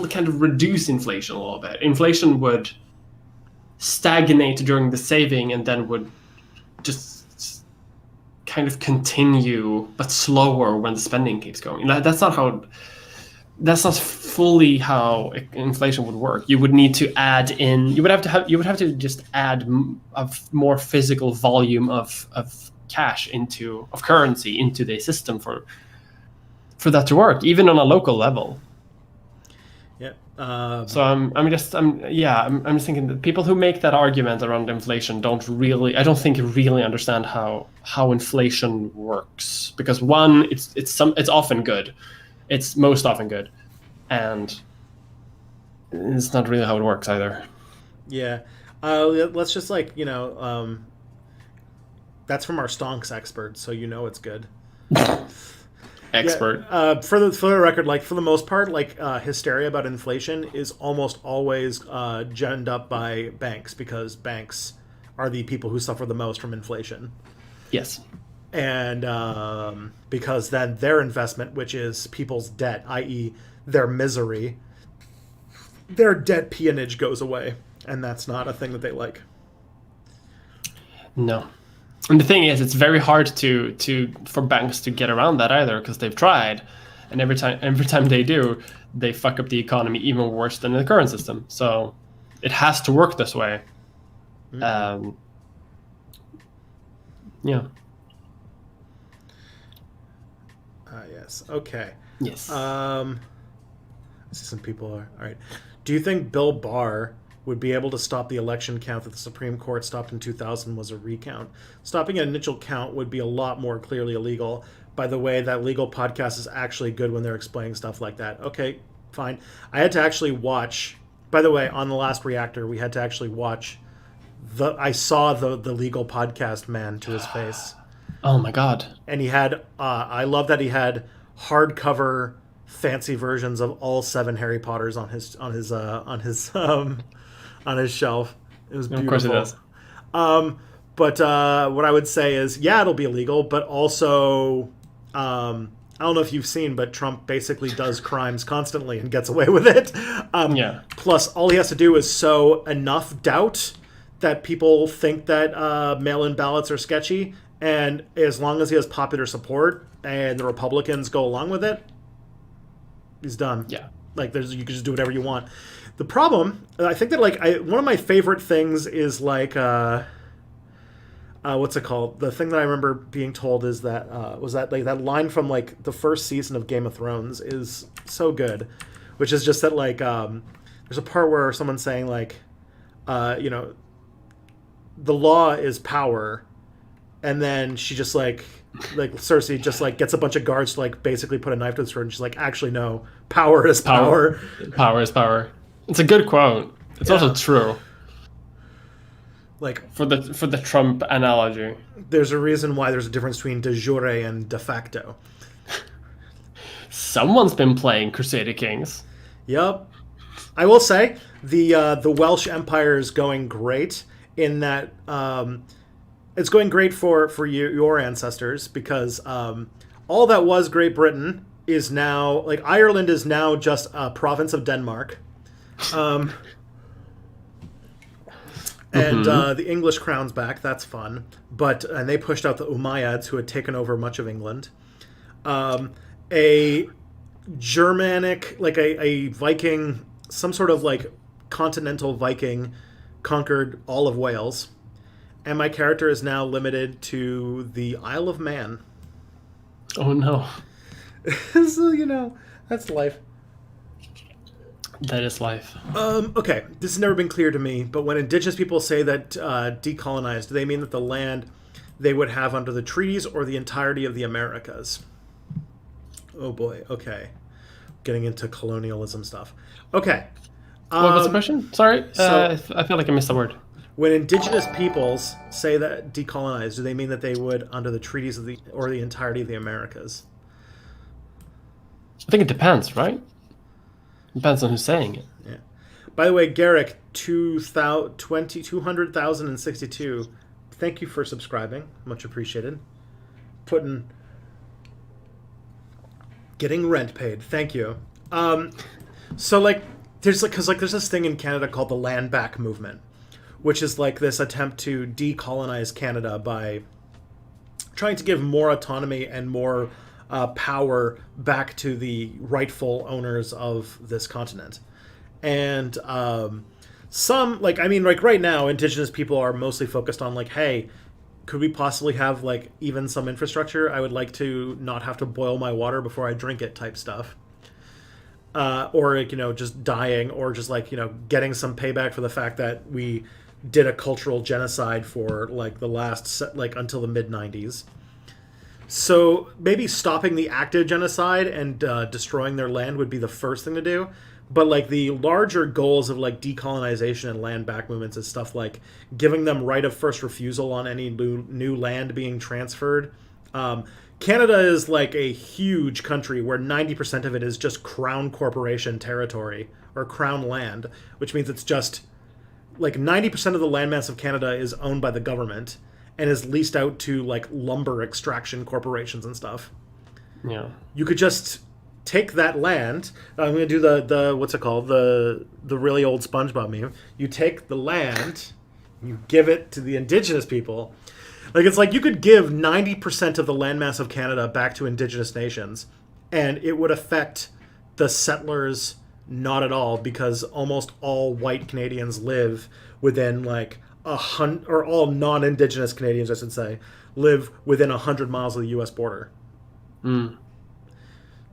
kind of reduce inflation a little bit. Inflation would stagnate during the saving and then would just kind of continue, but slower when the spending keeps going. That's not fully how inflation would work. You would need to add in. You would have to just add a more physical volume of cash of currency into the system for that to work, even on a local level. Yeah. So I'm just thinking that people who make that argument around inflation I don't think really understand how inflation works, because one, it's often good. It's most often good, and it's not really how it works either. Yeah. Let's just like, that's from our stonks expert, so it's good. Expert. Yeah, for the record, like for the most part, like hysteria about inflation is almost always ginned up by banks, because banks are the people who suffer the most from inflation. Yes. And because then their investment, which is people's debt, i.e. their misery, their debt peonage goes away, and that's not a thing that they like. No. And the thing is, it's very hard for banks to get around that either, because they've tried, and every time they do, they fuck up the economy even worse than the current system. So it has to work this way. Mm-hmm. Yeah. Yes. Okay. Yes. I see some people are all right. Do you think Bill Barr would be able to stop the election count that the Supreme Court stopped in 2000 was a recount? Stopping an initial count would be a lot more clearly illegal. By the way, that legal podcast is actually good when they're explaining stuff like that. Okay, fine. I had to actually watch. By the way, on the last reactor, we had to actually watch I saw the legal podcast man to his face. Oh my god. And he had I love that he had hardcover fancy versions of all 7 Harry Potters on his shelf. It was beautiful. Of course it is. But what I would say is, yeah, it'll be illegal, but also I don't know if you've seen, but Trump basically does crimes constantly and gets away with it. Yeah. Plus, all he has to do is sow enough doubt that people think that mail-in ballots are sketchy, and as long as he has popular support and the Republicans go along with it, he's done. Yeah. Like, you can just do whatever you want. The problem, I think that one of my favorite things is what's it called? The thing that I remember being told is that was that that line from the first season of Game of Thrones is so good, which is just that there's a part where someone's saying the law is power, and then she just Cersei just gets a bunch of guards to basically put a knife to the throat, and she's actually no, power is power. Power is power. It's a good quote. It's also true. For the Trump analogy, there's a reason why there's a difference between de jure and de facto. Someone's been playing Crusader Kings. Yep. I will say the Welsh Empire is going great in that it's going great for your ancestors, because all that was Great Britain is now Ireland is now just a province of Denmark. And the English crown's back. That's fun. And they pushed out the Umayyads, who had taken over much of England. A Germanic, a Viking, some sort of continental Viking conquered all of Wales. And my character is now limited to the Isle of Man. Oh no. So, that's life. That is life. Okay, this has never been clear to me, but when indigenous people say that decolonized, do they mean that the land they would have under the treaties or the entirety of the Americas? Oh boy, okay. Getting into colonialism stuff. Okay. What was the question? Sorry, I feel like I missed the word. When indigenous peoples say that decolonized, do they mean that they would under the treaties of or the entirety of the Americas? I think it depends, right? Depends on who's saying it. Yeah. By the way, Garrick, 200,062. Thank you for subscribing. Much appreciated. Getting rent paid. Thank you. So there's there's this thing in Canada called the Land Back movement, which is this attempt to decolonize Canada by trying to give more autonomy and more power back to the rightful owners of this continent. And some right now, indigenous people are mostly focused on hey, could we possibly have even some infrastructure? I would like to not have to boil my water before I drink it type stuff. Or just dying, or just getting some payback for the fact that we did a cultural genocide for the last until the mid-90s. So maybe stopping the active genocide and destroying their land would be the first thing to do. But the larger goals of decolonization and land back movements is stuff giving them right of first refusal on any new land being transferred. Canada is a huge country where 90% of it is just crown corporation territory or crown land, which means it's just 90% of the landmass of Canada is owned by the government and is leased out to lumber extraction corporations and stuff. Yeah. You could just take that land. I'm going to do the what's it called? The really old SpongeBob meme. You take the land, you give it to the indigenous people. Like, it's like you could give 90% of the landmass of Canada back to indigenous nations, and it would affect the settlers not at all, because almost all white Canadians live within like or all non-indigenous Canadians, I should say, live within 100 miles of the U.S. border. Mm.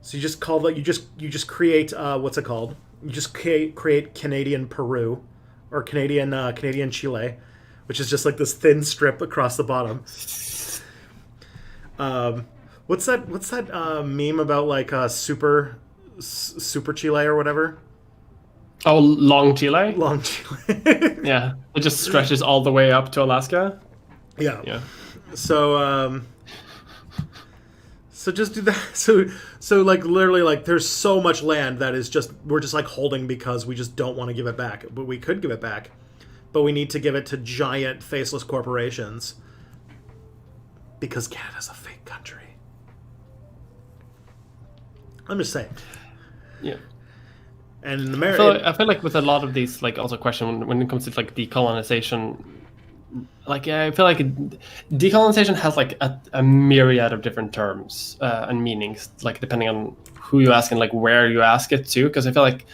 So you just call that, you just create what's it called? You just create Canadian Peru, or Canadian Chile, which is just like this thin strip across the bottom. What's that meme about, like super Chile or whatever? Oh, Long Chile? Long Chile. Yeah. It just stretches all the way up to Alaska? Yeah. Yeah. So just do that. So like literally, like, there's so much land that is just, we're just like holding because we just don't want to give it back. But we could give it back, but we need to give it to giant faceless corporations because Canada's a fake country. I'm just saying. Yeah. And in America, I feel like with a lot of these, like, also question when it comes to like decolonization, like, I feel like decolonization has like a myriad of different terms and meanings, like depending on who you ask and like where you ask it to. Because I feel like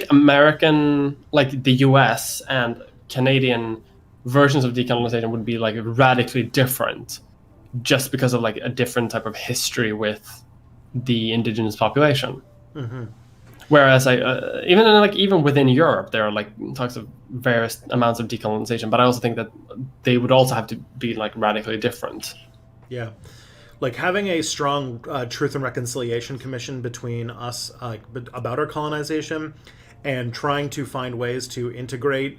American, like the U.S. and Canadian versions of decolonization would be like radically different, just because of like a different type of history with the indigenous population. Mm-hmm. Whereas even within Europe, there are like talks of various amounts of decolonization, but I also think that they would also have to be like radically different. Yeah, like having a strong Truth and Reconciliation Commission between us, about our colonization, and trying to find ways to integrate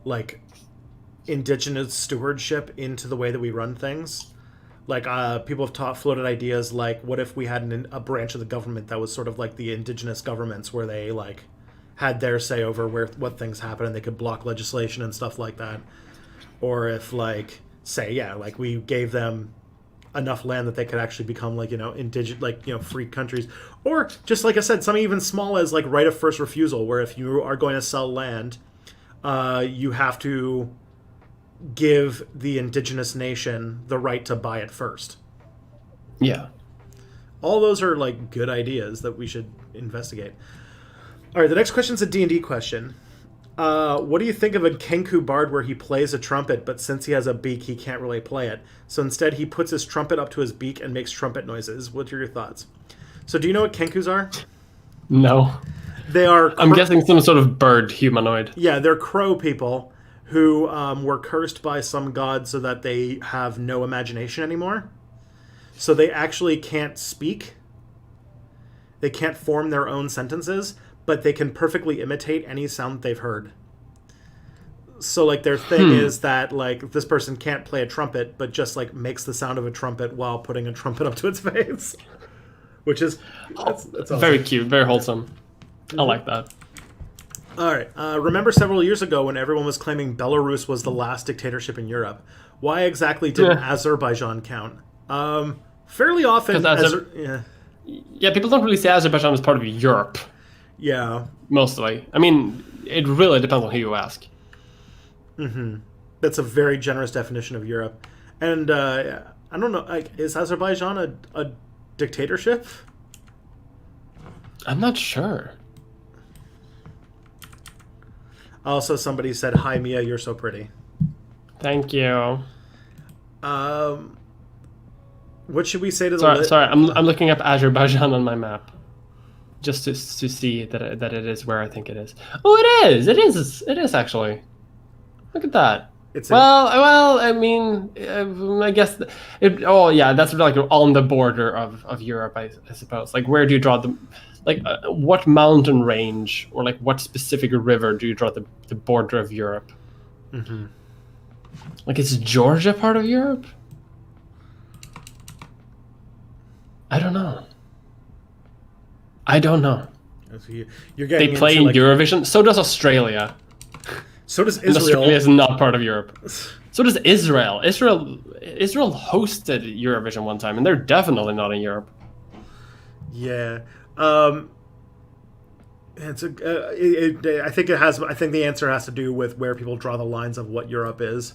like indigenous stewardship into the way that we run things. Like, people have floated ideas like, what if we had a branch of the government that was sort of like the indigenous governments, where they like had their say over what things happen, and they could block legislation and stuff like that. Or if, like, say, yeah, like we gave them enough land that they could actually become like, indigenous, like, free countries. Or just like I said, something even small as like right of first refusal, where if you are going to sell land, you have to give the indigenous nation the right to buy it first. Yeah. All those are like good ideas that we should investigate. All right, the next question is a D&D question. What do you think of a Kenku bard where he plays a trumpet, but since he has a beak, he can't really play it? So instead, he puts his trumpet up to his beak and makes trumpet noises. What are your thoughts? So do you know what Kenkus are? No. They are... I'm guessing some sort of bird humanoid. Yeah, they're crow people who were cursed by some god so that they have no imagination anymore. So they actually can't speak. They can't form their own sentences, but they can perfectly imitate any sound they've heard. So, like, their thing is that, like, this person can't play a trumpet, but just, like, makes the sound of a trumpet while putting a trumpet up to its face. Which is... That's awesome. Very cute, very wholesome. I like that. All right. Remember several years ago when everyone was claiming Belarus was the last dictatorship in Europe? Why exactly didn't Azerbaijan count? Fairly often... Yeah, people don't really say Azerbaijan is part of Europe. Yeah. Mostly. I mean, it really depends on who you ask. Mm-hmm. That's a very generous definition of Europe. And I don't know, like, is Azerbaijan a dictatorship? I'm not sure. Also, somebody said, "Hi, Mia, you're so pretty." Thank you. What should we say to the... Sorry, I'm looking up Azerbaijan on my map, just to see that it is where I think it is. Oh, it is! It is actually. Look at that. Well, I mean, I guess that's like on the border of Europe, I suppose. Like, where do you draw the... Like, what mountain range or like what specific river do you draw the border of Europe? Mm-hmm. Like, is Georgia part of Europe? I don't know. You're getting they play in Eurovision. So does Australia. So does And Israel. Australia is not part of Europe. So does Israel. Israel hosted Eurovision one time, and they're definitely not in Europe. Yeah. It's I think it has. I think the answer has to do with where people draw the lines of what Europe is,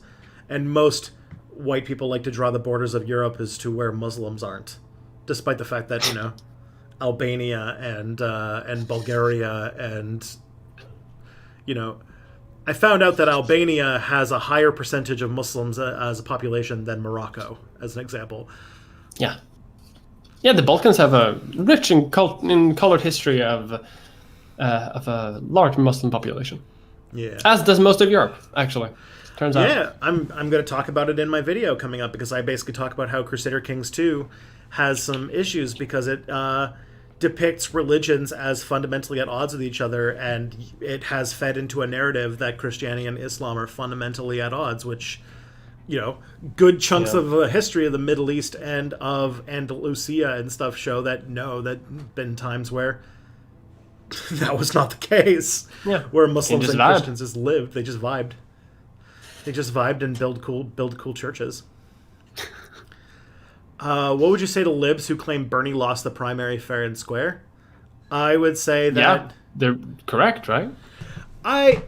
and most white people like to draw the borders of Europe as to where Muslims aren't, despite the fact that Albania and Bulgaria and I found out that Albania has a higher percentage of Muslims as a population than Morocco, as an example. Yeah. Yeah, the Balkans have a rich and colored history of a large Muslim population. Yeah. As does most of Europe, actually. Turns out. Yeah, I'm going to talk about it in my video coming up, because I basically talk about how Crusader Kings 2 has some issues because it depicts religions as fundamentally at odds with each other, and it has fed into a narrative that Christianity and Islam are fundamentally at odds, which good chunks of the history of the Middle East and of Andalusia and stuff show that that been times where that was not the case. Yeah. Where Muslims and vibe. Christians just lived. They just vibed. They just vibed and build cool churches. What would you say to libs who claim Bernie lost the primary fair and square? I would say that they're correct, right? I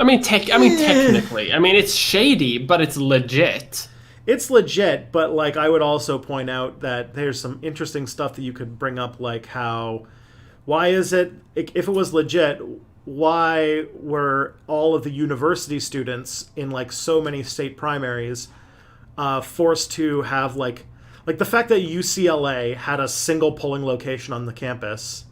mean, technically. I mean, it's shady, but it's legit. It's legit, but I would also point out that there's some interesting stuff that you could bring up, like why is it, if it was legit, why were all of the university students in so many state primaries forced to have the fact that UCLA had a single polling location on the campus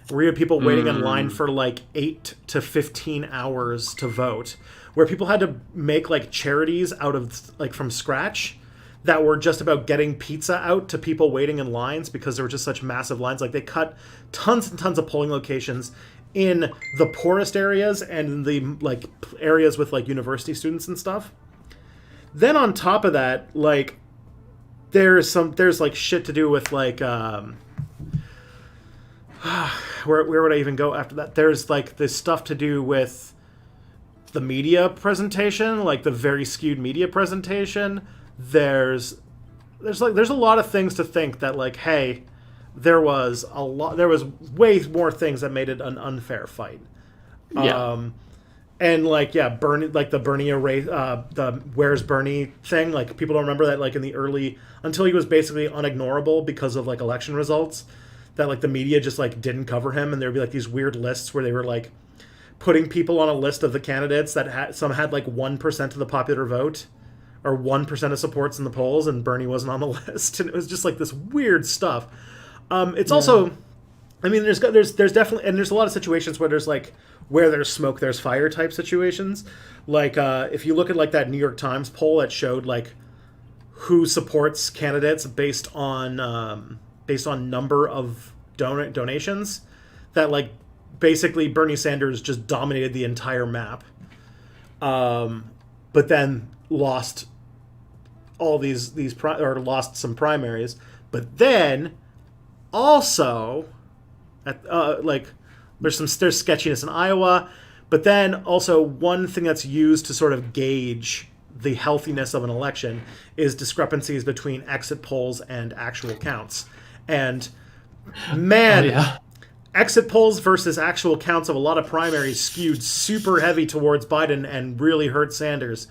where you had people waiting in line for 8 to 15 hours to vote, where people had to make charities out of from scratch that were just about getting pizza out to people waiting in lines because there were just such massive lines. They cut tons and tons of polling locations in the poorest areas and in the areas with university students and stuff. Then on top of that, there's shit to do with where would I even go after that? There's this stuff to do with the media presentation, the very skewed media presentation. There's a lot of things to think that hey, there was way more things that made it an unfair fight. Yeah. And Bernie, the Bernie erase, the Where's Bernie thing. People don't remember that in the early, until he was basically unignorable because of election results, that the media just didn't cover him, and there'd be these weird lists where they were putting people on a list of the candidates that had 1% of the popular vote or 1% of supports in the polls, and Bernie wasn't on the list, and it was just this weird stuff. It's also, I mean, there's definitely, and there's a lot of situations where there's where there's smoke, there's fire type situations. If you look at that New York Times poll that showed who supports candidates based on number of donations, that basically Bernie Sanders just dominated the entire map, but then lost all these lost some primaries, but then also there's sketchiness in Iowa, but then also one thing that's used to sort of gauge the healthiness of an election is discrepancies between exit polls and actual counts. And man, exit polls versus actual counts of a lot of primaries skewed super heavy towards Biden and really hurt Sanders.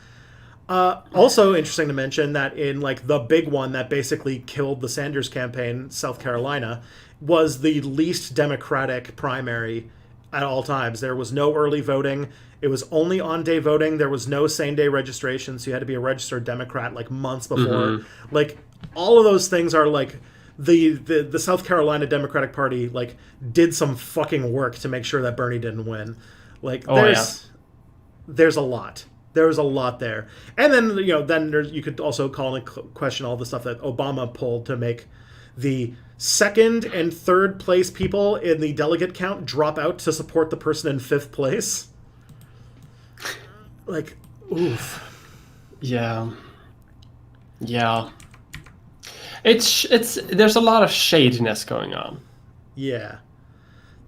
Also interesting to mention that in the big one that basically killed the Sanders campaign, South Carolina, was the least democratic primary at all times. There was no early voting. It was only on-day voting. There was no same-day registration, so you had to be a registered Democrat months before. All of those things are the South Carolina Democratic Party did some fucking work to make sure that Bernie didn't win. There's a lot. There was a lot there. And then you could also call and question all the stuff that Obama pulled to make the second and third place people in the delegate count drop out to support the person in fifth place. Oof. Yeah. There's a lot of shadiness going on. Yeah.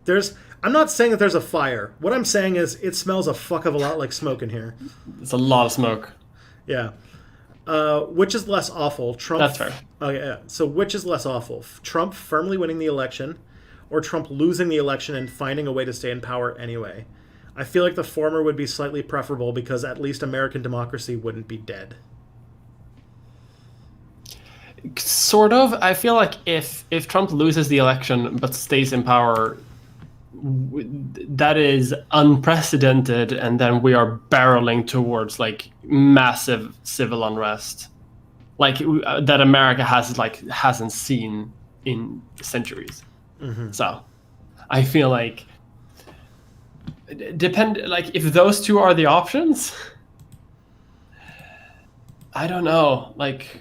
I'm not saying that there's a fire. What I'm saying is it smells a fuck of a lot like smoke in here. It's a lot of smoke. Yeah. Which is less awful? Trump. That's fair. Oh yeah. So which is less awful? Trump firmly winning the election, or Trump losing the election and finding a way to stay in power anyway. I feel like the former would be slightly preferable because at least American democracy wouldn't be dead. Sort of. I feel like if Trump loses the election but stays in power, that is unprecedented, and then we are barreling towards like massive civil unrest, like that America hasn't seen in centuries. Mm-hmm. So I feel like if those two are the options, I don't know, like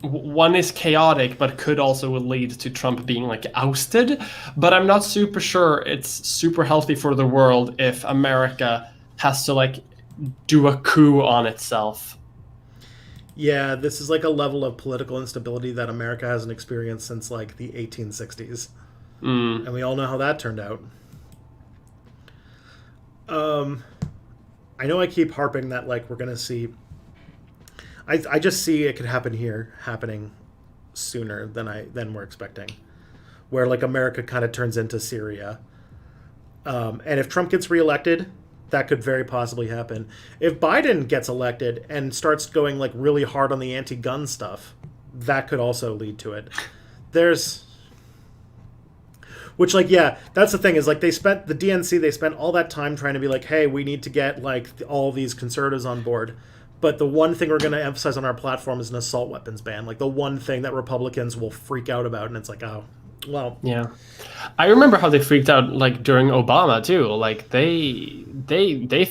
one is chaotic but could also lead to Trump being like ousted, but I'm not super sure it's super healthy for the world if America has to like do a coup on itself. Yeah, this is like a level of political instability that America hasn't experienced since like the 1860s. And we all know how that turned out. I know I keep harping that like we're going to see... I just see it could happen here, happening sooner than we're expecting. Where like America kind of turns into Syria. And if Trump gets reelected, that could very possibly happen. If Biden gets elected and starts going like really hard on the anti-gun stuff, that could also lead to it. Which, like, yeah, that's the thing is, like, the DNC, they spent all that time trying to be like, hey, we need to get, like, all these conservatives on board. But the one thing we're going to emphasize on our platform is an assault weapons ban. Like, the one thing that Republicans will freak out about. And it's like, oh, well. Yeah. I remember how they freaked out, like, during Obama, too. Like, they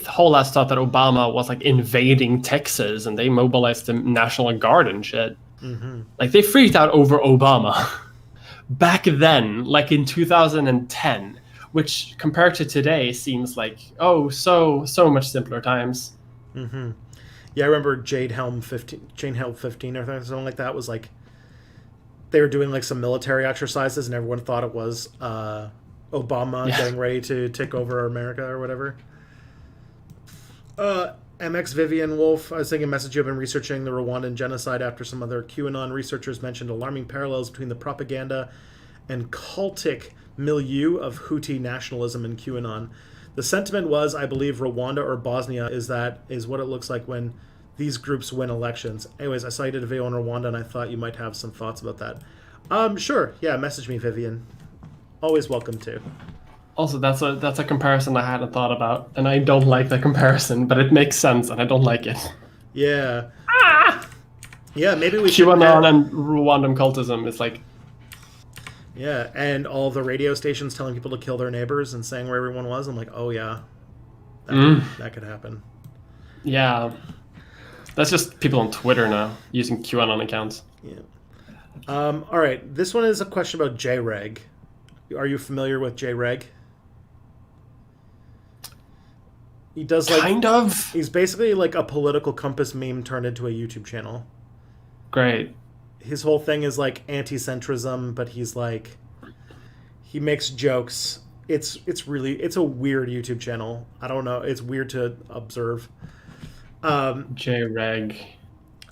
whole ass thought that Obama was, like, invading Texas, and they mobilized the National Guard and shit. Mm-hmm. Like, they freaked out over Obama. Back then, like in 2010, which compared to today seems like, oh, so much simpler times. Mm-hmm. Yeah, I remember Jade Helm 15 or something like that was like, they were doing like some military exercises and everyone thought it was Obama getting ready to take over America or whatever. MX Vivian Wolf, I was thinking message you have been researching the Rwandan genocide after some other QAnon researchers mentioned alarming parallels between the propaganda and cultic milieu of Houthi nationalism and QAnon. The sentiment was, I believe, Rwanda or Bosnia is what it looks like when these groups win elections. Anyways, I saw you did a video on Rwanda and I thought you might have some thoughts about that. Sure. Yeah, message me, Vivian. Always welcome to. Also, that's a comparison I hadn't thought about, and I don't like the comparison, but it makes sense, and I don't like it. Yeah. Yeah, maybe we should... QAnon and Rwandan cultism is like... Yeah, and all the radio stations telling people to kill their neighbors and saying where everyone was. I'm like, oh, yeah. That could happen. Yeah. That's just people on Twitter now, using QAnon accounts. Yeah. All right, this one is a question about JREG. Are you familiar with JREG? He does like kind of. He's basically like a political compass meme turned into a YouTube channel. Great. His whole thing is like anti-centrism, but he makes jokes. It's a weird YouTube channel. I don't know. It's weird to observe. JREG.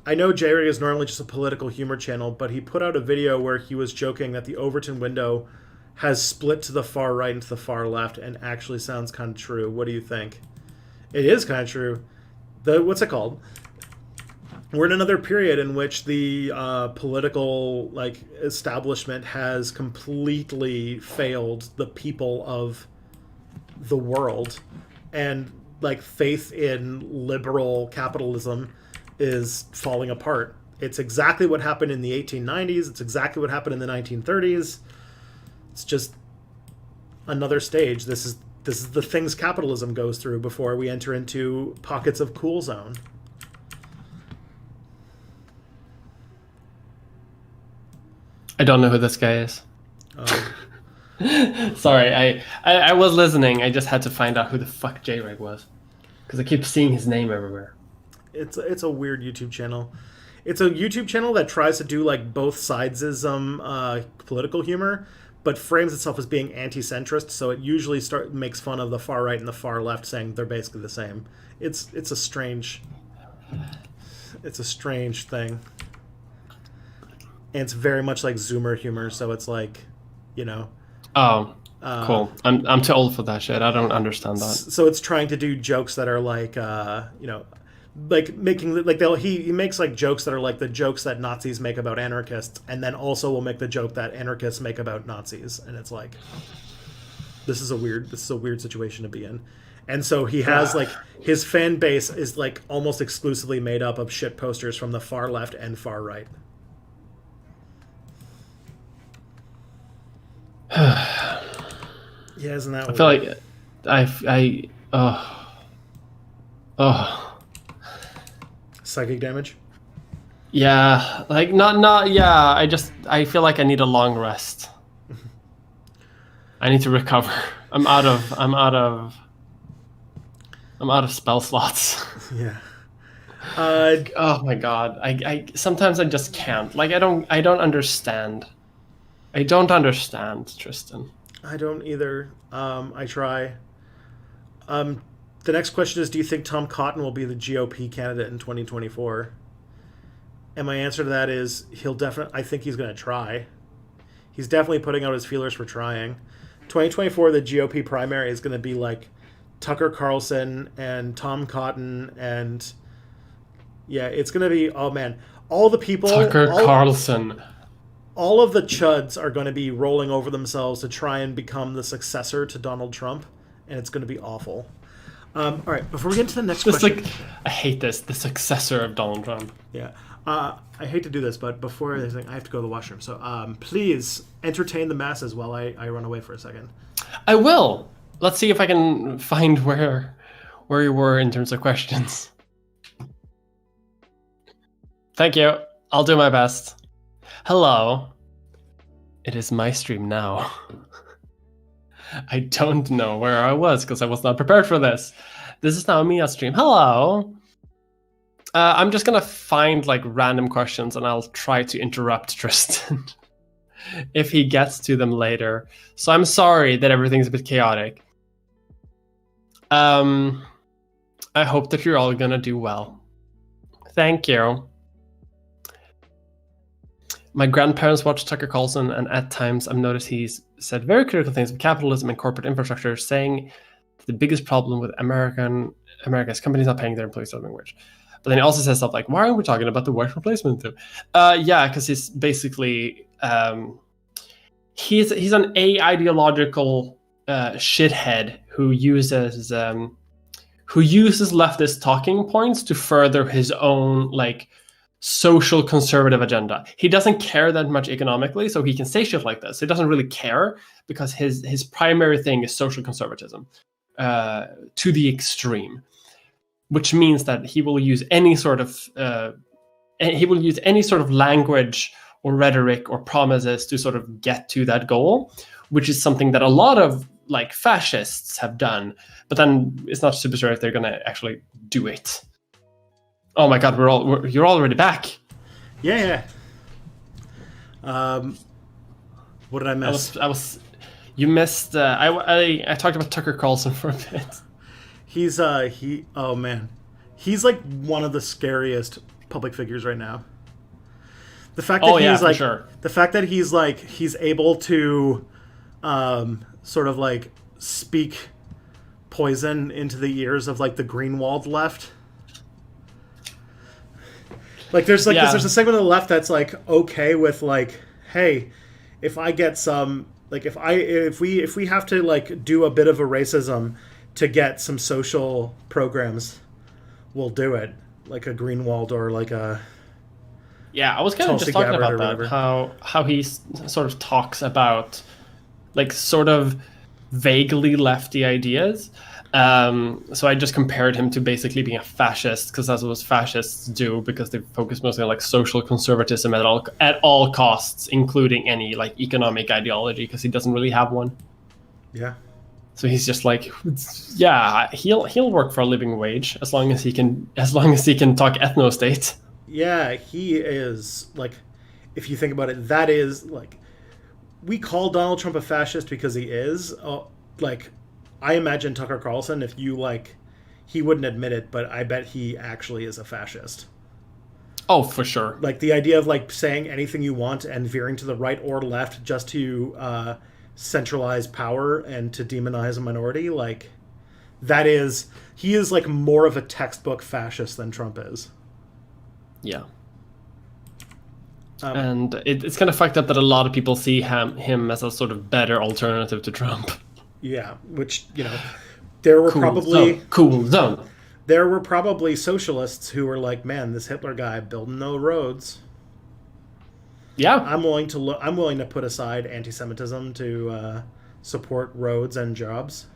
I know JREG is normally just a political humor channel, but he put out a video where he was joking that the Overton window has split to the far right and to the far left and actually sounds kind of true. What do you think? It is kind of true. What's it called? We're in another period in which the political establishment has completely failed the people of the world, and faith in liberal capitalism is falling apart. It's exactly what happened in the 1890s. It's exactly what happened in the 1930s. It's just another stage. This is the things capitalism goes through before we enter into pockets of cool zone. I don't know who this guy is. Sorry, I was listening. I just had to find out who the fuck JREG was, because I keep seeing his name everywhere. It's a weird YouTube channel. It's a YouTube channel that tries to do both sidesism political humor, but frames itself as being anti-centrist. So it usually makes fun of the far right and the far left, saying they're basically the same. It's a strange thing. and it's very much like Zoomer humor. So it's like, you know, Oh, uh, cool. I'm too old for that shit. I don't understand that. so it's trying to do jokes that are like, like making like he makes like jokes that are like the jokes that Nazis make about anarchists, and then also will make the joke that anarchists make about Nazis, and it's like, this is a weird situation to be in. And so he has like his fan base is like almost exclusively made up of shit posters from the far left and far right. Yeah, isn't that I weird? feel like oh Psychic damage. yeah, like not yeah. I feel like I need a long rest. I need to recover. I'm out of spell slots. Yeah. Oh my god. I sometimes I just can't. Like I don't understand. I don't understand, Tristan. I don't either. I try. The next question is: do you think Tom Cotton will be the GOP candidate in 2024? And my answer to that is he'll definitely. I think he's going to try. He's definitely putting out his feelers for trying. 2024, the GOP primary is going to be like Tucker Carlson and Tom Cotton, and yeah, it's going to be, oh man, all the people, Carlson. all of the chuds are going to be rolling over themselves to try and become the successor to Donald Trump, and it's going to be awful. All right, before we get into the next question, like, I hate this. The successor of Donald Trump. Yeah. I hate to do this, but before anything, I have to go to the washroom. So please entertain the masses while I run away for a second. I will. Let's see if I can find where you were in terms of questions. Thank you. I'll do my best. Hello. It is my stream now. I don't know where I was because I was not prepared for this. This is now Mia's stream. Hello. I'm just gonna find like random questions and I'll try to interrupt Tristan if he gets to them later. So I'm sorry that everything's a bit chaotic. I hope that you're all gonna do well. Thank you. My grandparents watch Tucker Carlson, and at times I've noticed he's said very critical things of capitalism and corporate infrastructure, saying the biggest problem with America's companies not paying their employees a living wage. But then he also says stuff like, why aren't we talking about the work replacement too? Yeah, because he's basically he's an ideological shithead who uses leftist talking points to further his own like social conservative agenda. He doesn't care that much economically, so he can say shit like this. He doesn't really care because his primary thing is social conservatism to the extreme, which means that he will use any sort of language or rhetoric or promises to sort of get to that goal, which is something that a lot of like fascists have done, but then it's not super sure if they're going to actually do it. Oh my god, you're already back. Yeah. What did I miss? You missed. I talked about Tucker Carlson for a bit. He's oh man, he's like one of the scariest public figures right now. The fact that the fact that he's able to sort of like speak poison into the ears of like the Greenwald left. Like there's a segment of the left that's like okay with like, hey, if I get some like if we have to like do a bit of a racism to get some social programs, we'll do it. Like a Greenwald or like a I was kind of just talking about that. How he sort of talks about like sort of vaguely lefty ideas. So I just compared him to basically being a fascist because that's what fascists do, because they focus mostly on like social conservatism at all costs, including any like economic ideology, because he doesn't really have one. Yeah. So he's just like, yeah, he'll work for a living wage as long as he can talk ethno-state. Yeah, he is like, if you think about it, that is like, we call Donald Trump a fascist because he is like. I imagine Tucker Carlson, if you like, he wouldn't admit it, but I bet he actually is a fascist. Oh, for sure. Like the idea of like saying anything you want and veering to the right or left just to centralize power and to demonize a minority, like he is like more of a textbook fascist than Trump is. Yeah. And it's kind of fucked up that a lot of people see him as a sort of better alternative to Trump. Yeah, which, there were cool zone. There were probably socialists who were like, man, this Hitler guy building no roads. Yeah. I'm willing to put aside anti-Semitism to support roads and jobs.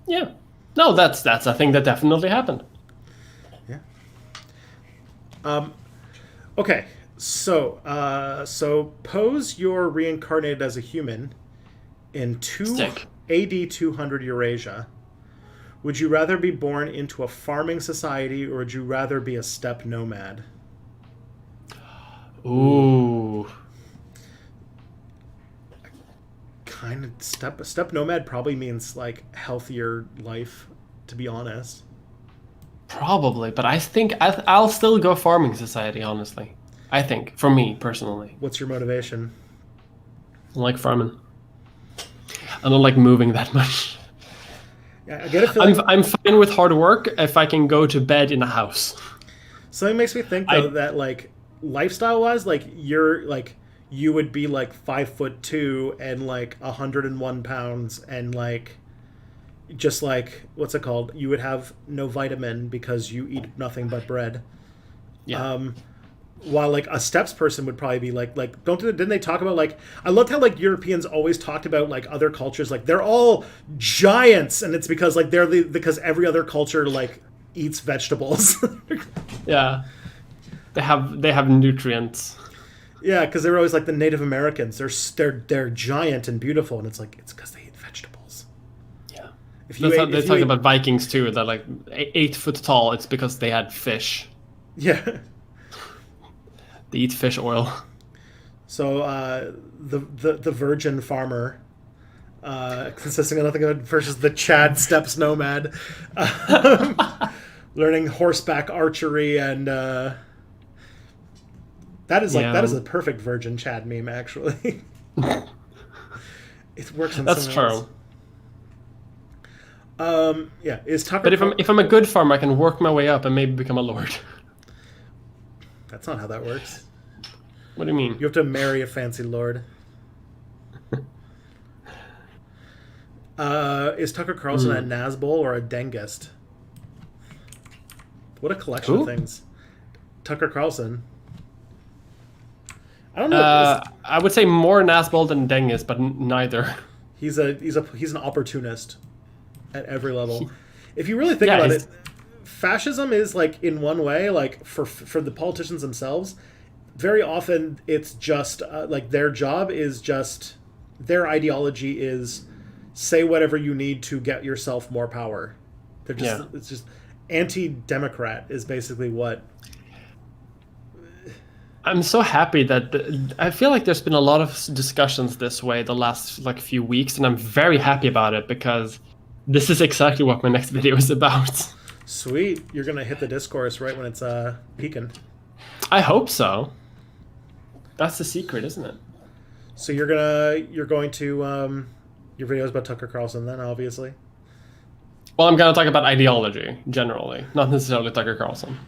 Yeah. No, that's a thing that definitely happened. Yeah. Okay. So pose you're reincarnated as a human in AD 200 Eurasia. Would you rather be born into a farming society, or would you rather be a steppe nomad? Ooh. Kind of steppe nomad probably means like healthier life, to be honest. Probably, but I think I'll still go farming society, honestly. I think, for me, personally. What's your motivation? I like farming. I don't like moving that much. Yeah, I get a feeling... I'm fine with hard work if I can go to bed in a house. Something makes me think, though, that, like, lifestyle-wise, like, you would be, like, 5'2" and, like, 101 pounds and, like, just, like, what's it called? You would have no vitamin because you eat nothing but bread. Yeah. While like a steppes person would probably be like didn't they talk about, like, I loved how like Europeans always talked about like other cultures, like they're all giants, and it's because like because every other culture like eats vegetables. Yeah, they have nutrients. Yeah, because they were always like the Native Americans. They're giant and beautiful, and it's like it's because they eat vegetables. Yeah, they talk about Vikings too. They're like 8 foot tall. It's because they had fish. Yeah. They eat fish oil. So the virgin farmer, consisting of nothing but versus the Chad steppes nomad, learning horseback archery, and that is a perfect virgin Chad meme, actually. It works on that's true. Yeah, is Tucker? But if I'm a good farmer, I can work my way up and maybe become a lord. That's not how that works. What do you mean? You have to marry a fancy lord. Is Tucker Carlson a Nazbol or a Dengist? What a collection of things. Tucker Carlson. I don't know. I would say more Nazbol than Dengist, but neither. He's an opportunist at every level. If you really think about it, fascism is like, in one way, like for the politicians themselves, very often it's just like their job is just, their ideology is say whatever you need to get yourself more power. They're just it's just anti-democrat is basically what. I'm so happy that I feel like there's been a lot of discussions this way the last like few weeks, and I'm very happy about it because this is exactly what my next video is about. Sweet. You're going to hit the discourse right when it's peaking. I hope so. That's the secret, isn't it? So you're going to your videos about Tucker Carlson then, obviously? Well, I'm going to talk about ideology generally, not necessarily Tucker Carlson.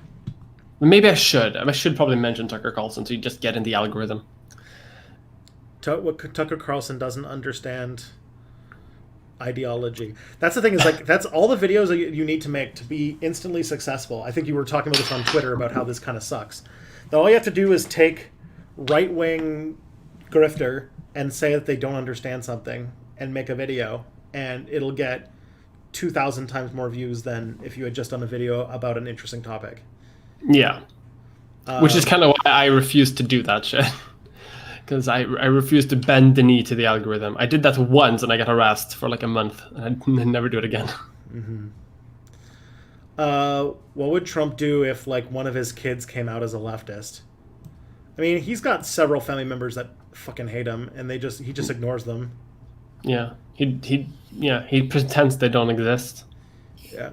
Maybe I should. I should probably mention Tucker Carlson so you just get in the algorithm. What Tucker Carlson doesn't understand ideology. That's the thing, is like that's all the videos that you need to make to be instantly successful. I think you were talking about this on Twitter about how this kind of sucks. That all you have to do is take right-wing grifter and say that they don't understand something and make a video, and it'll get 2,000 times more views than if you had just done a video about an interesting topic. Yeah. Which is kind of why I refuse to do that shit. Because I refuse to bend the knee to the algorithm. I did that once and I got harassed for like a month. And I never do it again. Mm-hmm. What would Trump do if like one of his kids came out as a leftist? I mean, he's got several family members that fucking hate him, and he just ignores them. Yeah. He pretends they don't exist. Yeah.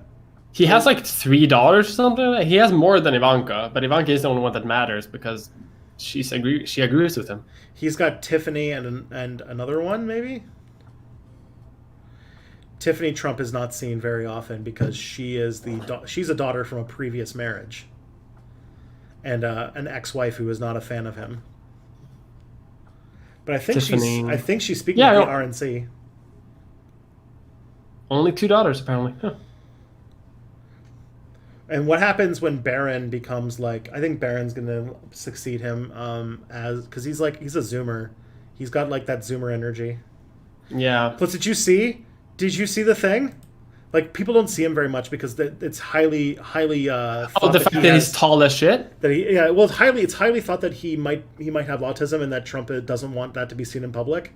He has like $3 or something. He has more than Ivanka, but Ivanka is the only one that matters because she agrees with him. He's got Tiffany and another one, maybe? Tiffany Trump is not seen very often because she's a daughter from a previous marriage. And an ex-wife who is not a fan of him. But I think she's speaking of the RNC. Only $2 apparently. Huh. And what happens when Barron becomes like? I think Barron's gonna succeed him because he's a Zoomer. He's got like that Zoomer energy. Yeah. Plus, did you see the thing? Like people don't see him very much because it's highly the fact that he's tall as shit. That it's highly thought that he might have autism and that Trump doesn't want that to be seen in public,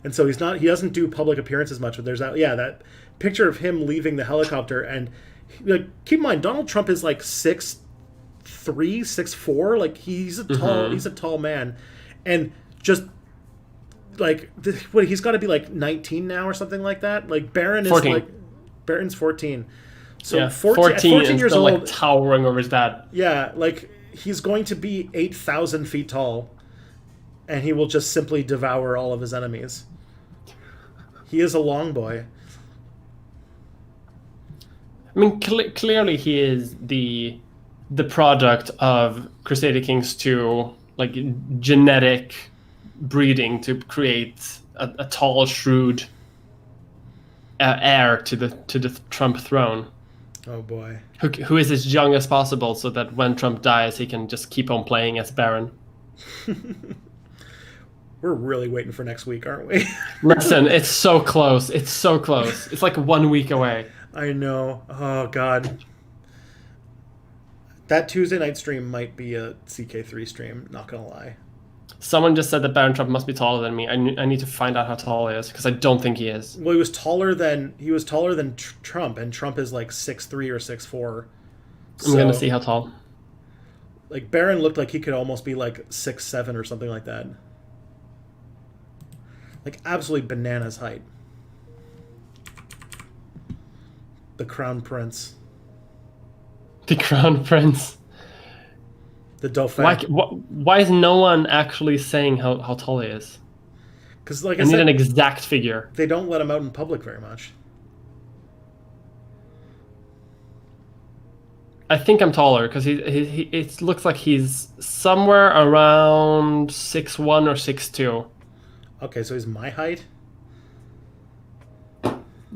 and so he doesn't do public appearances much. But there's that picture of him leaving the helicopter and. Like, keep in mind, Donald Trump is like 6'3", 6'4". Like he's a tall man, and just like he's got to be like 19 now or something like that. Like Barron is 14. like Barron's 14, so yeah, 14 years still, old, like towering over his dad. Yeah, like he's going to be 8,000 feet tall, and he will just simply devour all of his enemies. He is a long boy. I mean, clearly he is the product of Crusader Kings 2, like genetic breeding to create a tall, shrewd heir to the Trump throne. Oh boy! Who is as young as possible, so that when Trump dies, he can just keep on playing as Baron. We're really waiting for next week, aren't we? Listen, it's so close. It's so close. It's like 1 week away. I know. Oh, God. That Tuesday night stream might be a CK3 stream, not going to lie. Someone just said that Baron Trump must be taller than me. I need to find out how tall he is, because I don't think he is. Well, he was taller than Trump, and Trump is like 6'3" or 6'4". I'm going to see how tall. Like, Baron looked like he could almost be like 6'7" or something like that. Like, absolutely bananas height. The Crown Prince. The Crown Prince. The Dauphin. Why is no one actually saying how tall he is? Because, like I need an exact figure. They don't let him out in public very much. I think I'm taller because he it looks like he's somewhere around 6'1" or 6'2". Okay, so he's my height?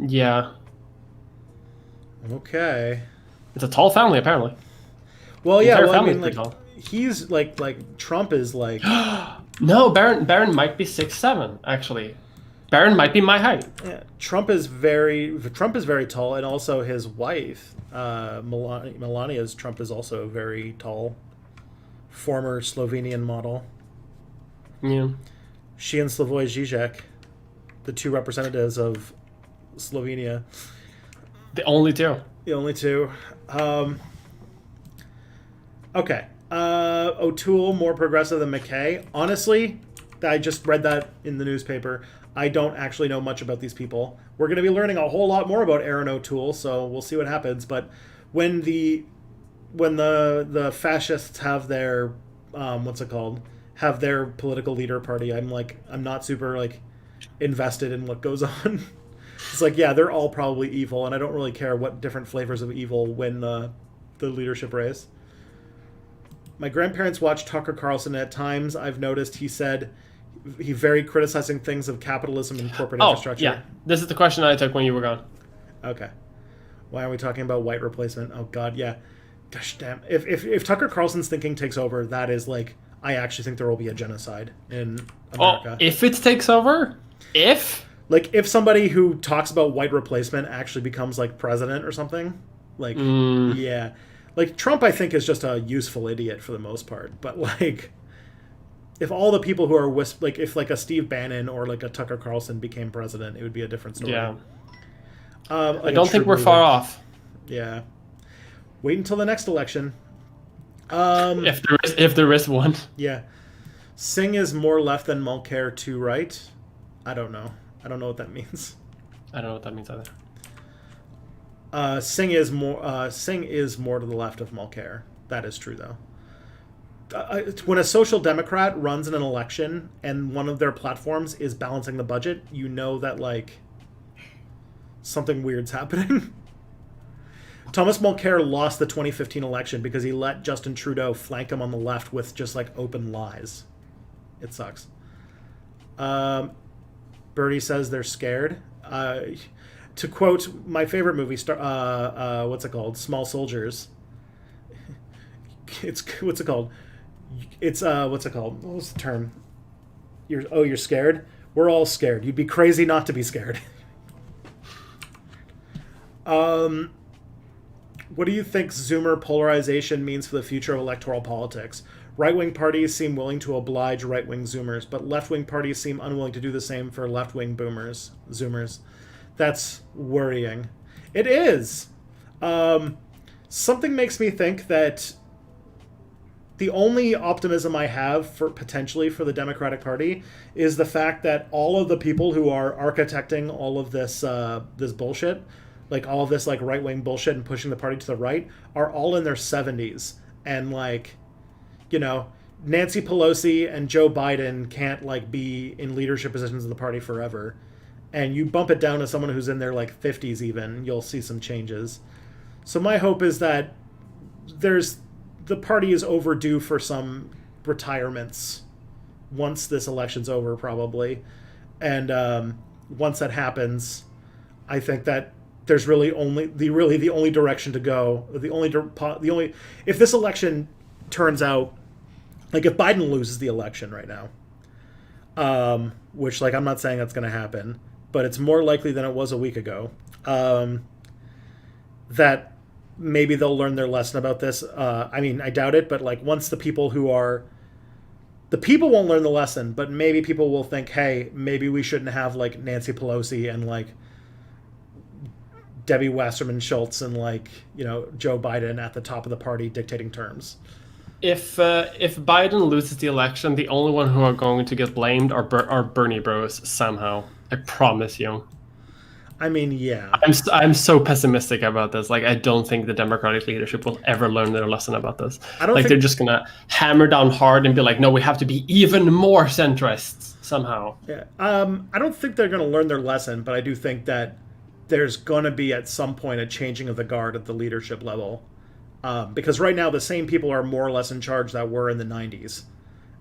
Yeah. Okay. It's a tall family, apparently. Well, yeah, I mean, like, tall. he's like Trump is like. No, Baron might be 6'7", actually. Baron might be my height. Yeah, Trump is very tall, and also his wife, Melania's Trump is also very tall. Former Slovenian model. Yeah. She and Slavoj Žižek, the two representatives of Slovenia. The only two. The only two. Okay. O'Toole more progressive than McKay. Honestly, I just read that in the newspaper. I don't actually know much about these people. We're going to be learning a whole lot more about Aaron O'Toole, so we'll see what happens. But when the fascists have their have their political leader party, I'm not super invested in what goes on. It's like, yeah, they're all probably evil, and I don't really care what different flavors of evil win the leadership race. My grandparents watched Tucker Carlson. At times, I've noticed he very criticizing things of capitalism and corporate infrastructure. Yeah. This is the question I took when you were gone. Okay. Why are we talking about white replacement? Oh, God, yeah. Gosh, damn. If Tucker Carlson's thinking takes over, that is I actually think there will be a genocide in America. Oh, if it takes over? If somebody who talks about white replacement actually becomes president or something, yeah. Trump, I think, is just a useful idiot for the most part. But if all the people who are if a Steve Bannon or a Tucker Carlson became president, it would be a different story. Yeah. I don't think we're far off. Yeah. Wait until the next election. If there is one. Yeah. Singh is more left than Mulcair to right. I don't know. I don't know what that means. I don't know what that means either. Singh is more. Singh is more to the left of Mulcair. That is true, though. When a social democrat runs in an election and one of their platforms is balancing the budget, you know that like something weird's happening. Thomas Mulcair lost the 2015 election because he let Justin Trudeau flank him on the left with just like open lies. It sucks. Birdie says they're scared. To quote my favorite movie, what's it called? Small Soldiers. What's it called? What's it called? What was the term? You're scared? We're all scared. You'd be crazy not to be scared. What do you think Zoomer polarization means for the future of electoral politics? Right-wing parties seem willing to oblige right-wing Zoomers, but left-wing parties seem unwilling to do the same for left-wing Zoomers. That's worrying. It is. Something makes me think that the only optimism I have for potentially for the Democratic Party is the fact that all of the people who are architecting all of this this bullshit, like all of this like right-wing bullshit and pushing the party to the right, are all in their 70s. And like, you know, Nancy Pelosi and Joe Biden can't like be in leadership positions in the party forever. And you bump it down to someone who's in their like 50s even, you'll see some changes. So my hope is that the party is overdue for some retirements once this election's over, probably. And once that happens, I think that there's really the only direction to go. The only if this election turns out like if Biden loses the election right now, which like I'm not saying that's going to happen, but it's more likely than it was a week ago, that maybe they'll learn their lesson about this. I mean, I doubt it, but like once the people won't learn the lesson, but maybe people will think, hey, maybe we shouldn't have like Nancy Pelosi and like Debbie Wasserman Schultz and like, you know, Joe Biden at the top of the party dictating terms. If Biden loses the election, the only one who are going to get blamed are Bernie Bros somehow. I promise you. I mean, yeah. I'm so pessimistic about this. Like, I don't think the Democratic leadership will ever learn their lesson about this. They're just gonna hammer down hard and be like, no, we have to be even more centrists somehow. Yeah. I don't think they're gonna learn their lesson, but I do think that there's gonna be at some point a changing of the guard at the leadership level. Because right now the same people are more or less in charge that were in the 90s.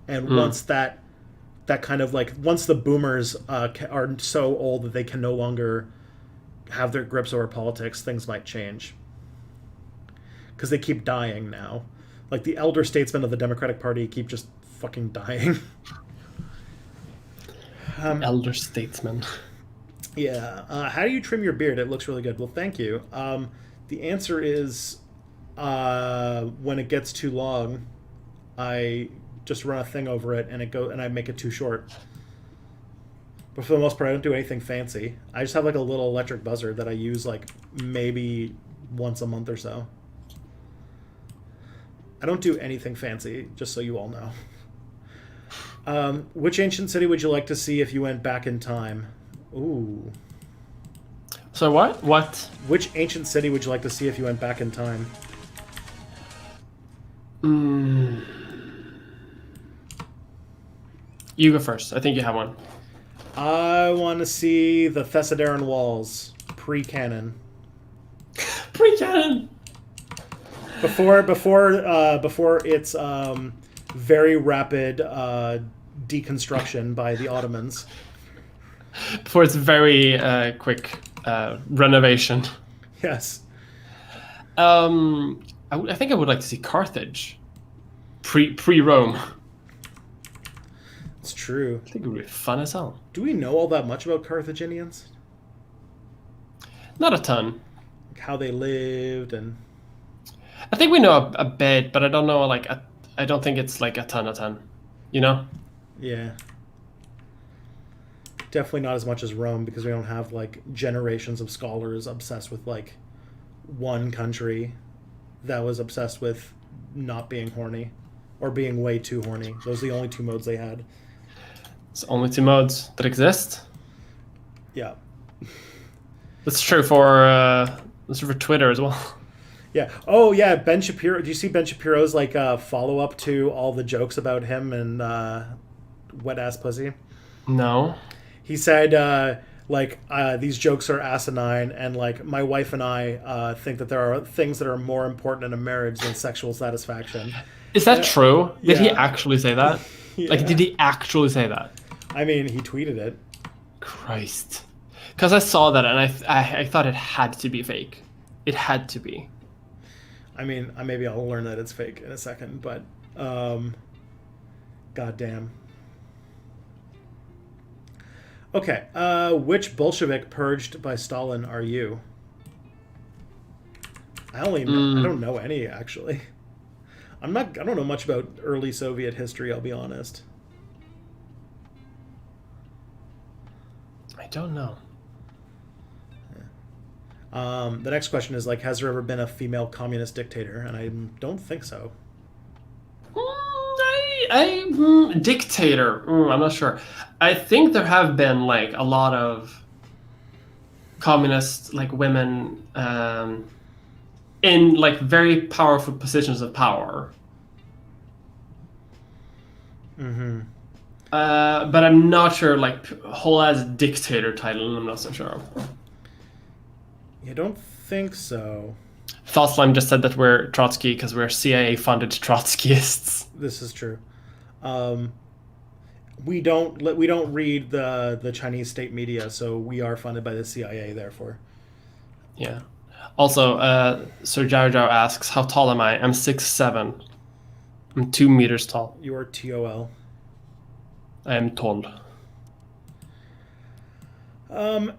And once that kind of like, once the boomers are so old that they can no longer have their grips over politics, things might change. Because they keep dying now. Like the elder statesmen of the Democratic Party keep just fucking dying. Elder statesmen. Yeah. How do you trim your beard? It looks really good. Well, thank you. The answer is when it gets too long, I just run a thing over it and I make it too short. But for the most part, I don't do anything fancy. I just have like a little electric buzzer that I use like maybe once a month or so. I don't do anything fancy, just so you all know. Which ancient city would you like to see if you went back in time? Ooh. So what? What? Which ancient city would you like to see if you went back in time? You go first. I think you have one. I want to see the Thessaderan Walls, pre-canon. Pre-canon. Before its very rapid deconstruction by the Ottomans. Before its very quick renovation. Yes. I think I would like to see Carthage. Pre-Rome. It's true. I think it would be fun as hell. Do we know all that much about Carthaginians? Not a ton. Like how they lived and... I think we know a bit, but I don't know, like, I don't think it's like a ton, you know? Yeah. Definitely not as much as Rome, because we don't have, like, generations of scholars obsessed with, like, one country that was obsessed with not being horny. Or being way too horny. Those are the only two modes they had. It's only two modes that exist? Yeah. That's true for This is for Twitter as well. Yeah. Oh, yeah. Ben Shapiro. Do you see Ben Shapiro's like follow up to all the jokes about him and wet ass pussy? No. He said these jokes are asinine, and like my wife and I think that there are things that are more important in a marriage than sexual satisfaction. Is that true? Did he yeah. actually say that? Yeah. Like, did he actually say that? I mean, he tweeted it. Christ. Because I saw that and I thought it had to be fake. It had to be. I mean, maybe I'll learn that it's fake in a second, but goddamn. Okay, which Bolshevik purged by Stalin are you? I don't know any actually. I don't know much about early Soviet history, I'll be honest. I don't know. The next question is like, has there ever been a female communist dictator? And I don't think so. Dictator. I'm not sure. I think there have been like a lot of communist like women in like very powerful positions of power. Mm-hmm. But I'm not sure like whole as dictator title. I'm not so sure. I don't think so. Thoughtslime just said that we're Trotsky because we're CIA-funded Trotskyists. This is true. We don't read the Chinese state media, so we are funded by the CIA. Therefore, yeah. Also, Sir Jar Jar asks, "How tall am I?" I'm 6'7". I'm 2 meters tall. You are TOL. I am tall.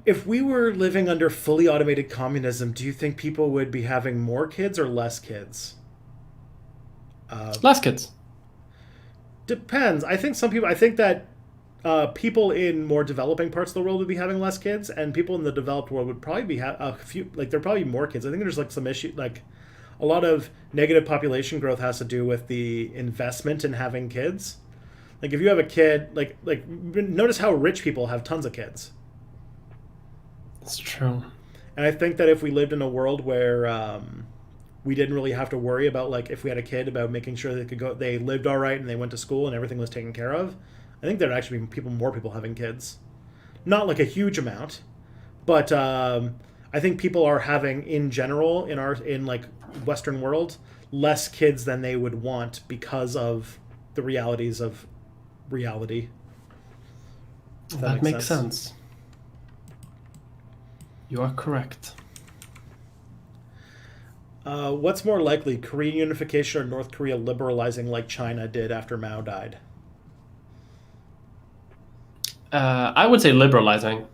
If we were living under fully automated communism, do you think people would be having more kids or less kids? Less kids. Depends. I think that people in more developing parts of the world would be having less kids, and people in the developed world would probably be a few. Like there are probably more kids. I think there's like some issue. Like a lot of negative population growth has to do with the investment in having kids. Like if you have a kid, like notice how rich people have tons of kids. It's true. And I think that if we lived in a world where we didn't really have to worry about like if we had a kid about making sure they lived all right and they went to school and everything was taken care of, I think there'd actually be more people having kids. Not like a huge amount, but I think people are having in general in like Western world less kids than they would want because of the realities of reality. That makes sense. You are correct. What's more likely, Korean unification or North Korea liberalizing like China did after Mao died? I would say liberalizing.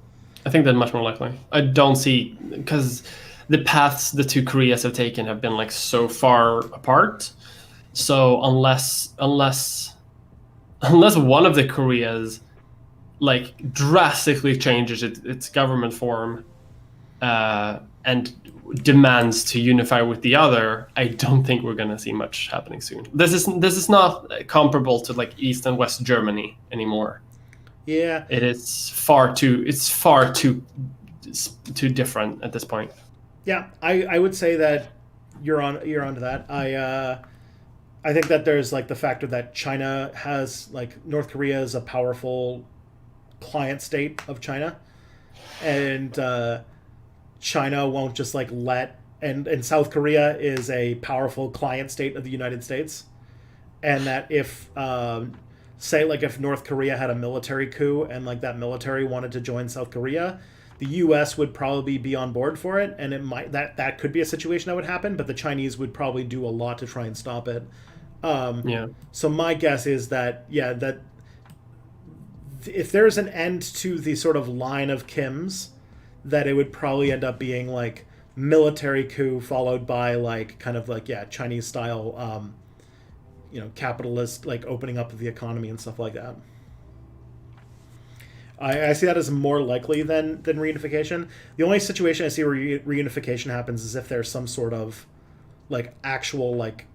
I think that's much more likely. I don't see, because the paths the two Koreas have taken have been like so far apart. So unless one of the Koreas like drastically changes its government form and demands to unify with the other, I don't think we're going to see much happening soon. This is not comparable to like East and West Germany anymore. Yeah, It's far too different at this point. Yeah, I would say that you're onto that. I think that there's like the factor that China has like North Korea is a powerful client state of China, and China won't just like and South Korea is a powerful client state of the United States, and that if say like if North Korea had a military coup and like that military wanted to join South Korea, the U.S. would probably be on board for it, and it might that could be a situation that would happen, but the Chinese would probably do a lot to try and stop it. So my guess is that that if there's an end to the sort of line of Kims, that it would probably end up being like military coup followed by like kind of like Chinese style capitalist like opening up of the economy and stuff like that. I see that as more likely than reunification. The only situation I see where reunification happens is if there's some sort of like actual like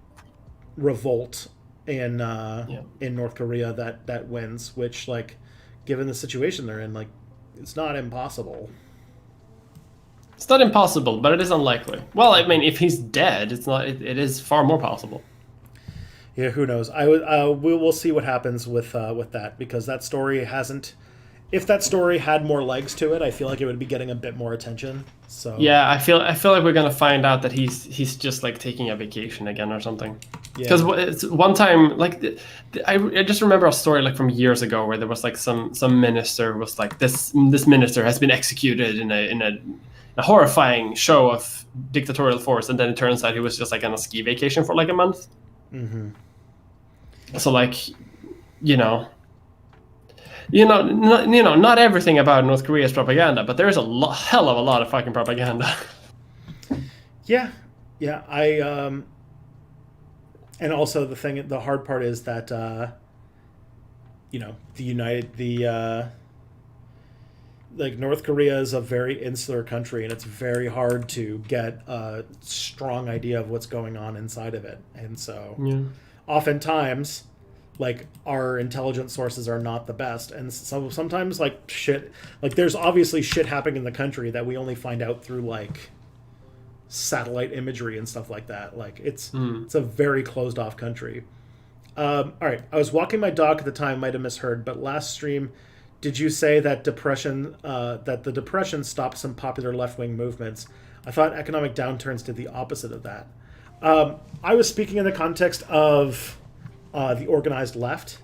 revolt in North Korea that wins, which like given the situation they're in, like it's not impossible. It's not impossible, but it is unlikely. Well, I mean, if he's dead, it's not. It is far more possible. Yeah, who knows? We'll see what happens with that, because that story hasn't. If that story had more legs to it, I feel like it would be getting a bit more attention. So yeah, I feel like we're gonna find out that he's just like taking a vacation again or something. Because it's one time, like I just remember a story like from years ago where there was like some minister was like this minister has been executed in a horrifying show of dictatorial force, and then it turns out he was just like on a ski vacation for like a month. Mm-hmm. So like, not everything about North Korea is propaganda, but there is hell of a lot of fucking propaganda. Yeah. And also the hard part is that, like North Korea is a very insular country, and it's very hard to get a strong idea of what's going on inside of it. And so oftentimes, like, our intelligence sources are not the best, and so sometimes like there's obviously shit happening in the country that we only find out through like satellite imagery and stuff like that. Like it's a very closed off country. All right, I was walking my dog at the time, might have misheard, but last stream, did you say that the depression stopped some popular left wing movements? I thought economic downturns did the opposite of that. I was speaking in the context of the organized left.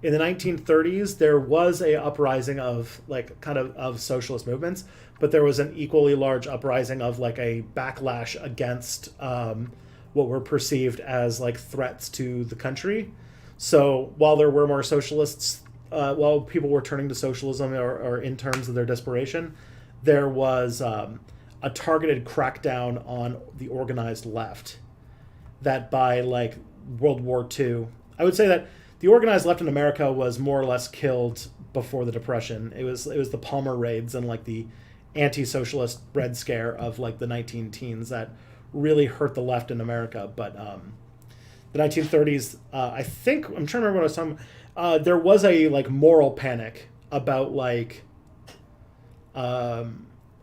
In the 1930s, there was a uprising of like kind of socialist movements, but there was an equally large uprising of like a backlash against what were perceived as like threats to the country. So while there were more socialists, while people were turning to socialism or in terms of their desperation, there was a targeted crackdown on the organized left. That by like World War II, I would say that the organized left in America was more or less killed before the Depression. It was the Palmer raids and like the anti-socialist Red Scare of like the 19-teens that really hurt the left in America. But the 1930s, I think, I'm trying to remember what I was talking about. There was a like moral panic about like a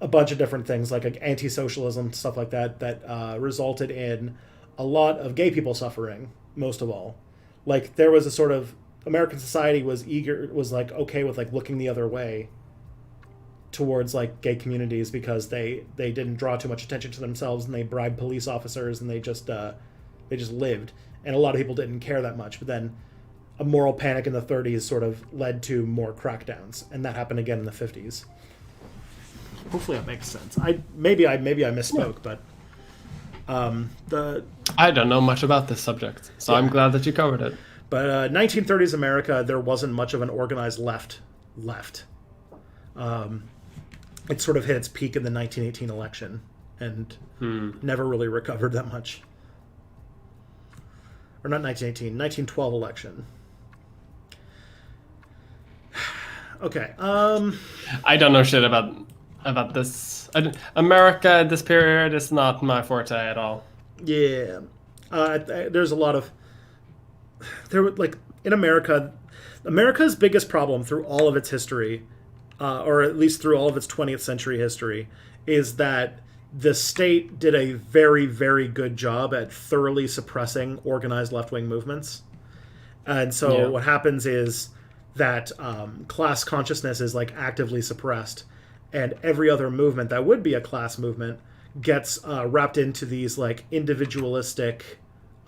bunch of different things, like anti-socialism, stuff like that resulted in a lot of gay people suffering, most of all. Like there was a sort of American society was like okay with like looking the other way towards like gay communities because they didn't draw too much attention to themselves, and they bribed police officers, and they just lived, and a lot of people didn't care that much. But then a moral panic in the 30s sort of led to more crackdowns, and that happened again in the 50s. Hopefully that makes sense. Maybe I misspoke, but I don't know much about this subject, so I'm glad that you covered it. But 1930s America, there wasn't much of an organized left. It sort of hit its peak in the 1918 election and never really recovered that much. Or not 1918, 1912 election. Okay. I don't know shit about this. America, this period is not my forte at all. Yeah. There's a lot of... like, in America, America's biggest problem through all of its history, or at least through all of its 20th century history, is that the state did a very, very good job at thoroughly suppressing organized left-wing movements. And so what happens is that class consciousness is like actively suppressed, and every other movement that would be a class movement gets wrapped into these like individualistic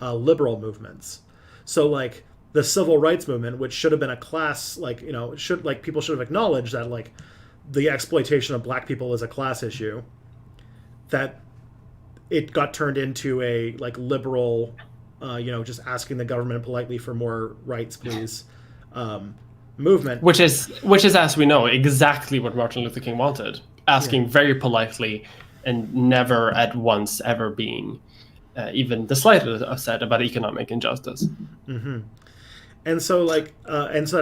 liberal movements. So like the civil rights movement, which should have been a class, like, you know, people should have acknowledged that like the exploitation of black people is a class issue, that it got turned into a like liberal, just asking the government politely for more rights, please, movement. Which is, as we know, exactly what Martin Luther King wanted, asking very politely and never at once ever being even the slightest upset about economic injustice. Mm-hmm. And so it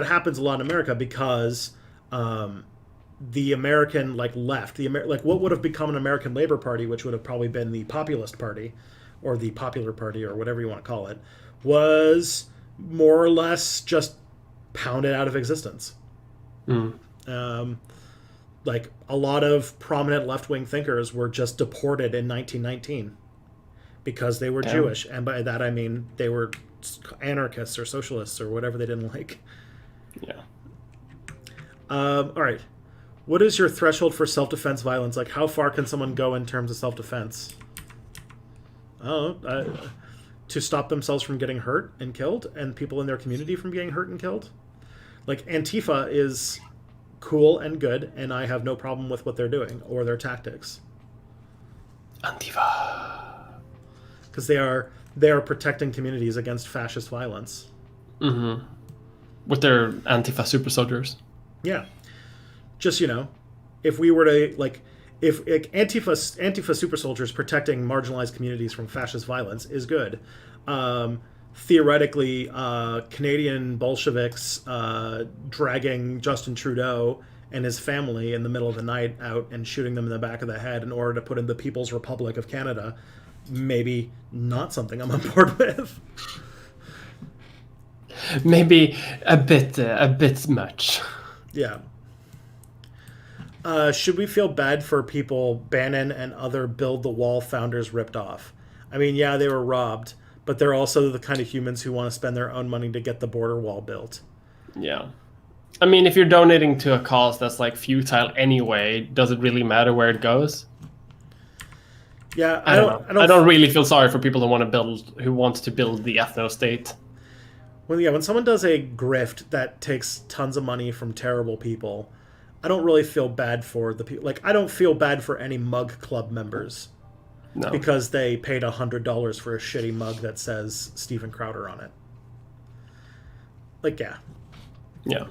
happens a lot in America because the American left, what would have become an American Labor Party, which would have probably been the Populist Party or the Popular Party or whatever you want to call it, was more or less just pounded out of existence. like a lot of prominent left-wing thinkers were just deported in 1919 because they were Jewish, and by that I mean they were anarchists or socialists or whatever they didn't like. Yeah. All right. What is your threshold for self-defense violence? Like, how far can someone go in terms of self-defense? To stop themselves from getting hurt and killed, and people in their community from getting hurt and killed. Like, Antifa is cool and good, and I have no problem with what they're doing or their tactics. Antifa. Because they are protecting communities against fascist violence. Mm-hmm. With their Antifa super soldiers. Yeah. Just, if we were to, like, if Antifa super soldiers protecting marginalized communities from fascist violence is good. Theoretically, Canadian Bolsheviks dragging Justin Trudeau and his family in the middle of the night out and shooting them in the back of the head in order to put in the People's Republic of Canada, maybe not something I'm on board with. Maybe a bit much. Yeah. Should we feel bad for people Bannon and other Build the Wall founders ripped off? I mean, yeah, they were robbed, but they're also the kind of humans who want to spend their own money to get the border wall built. Yeah. I mean, if you're donating to a cause that's like futile anyway, does it really matter where it goes? Yeah, I don't really feel sorry for people who want to build the ethno state. When someone does a grift that takes tons of money from terrible people, I don't really feel bad for the people. Like, I don't feel bad for any mug club members. No. Because they paid $100 for a shitty mug that says Steven Crowder on it. Like, yeah. Yeah.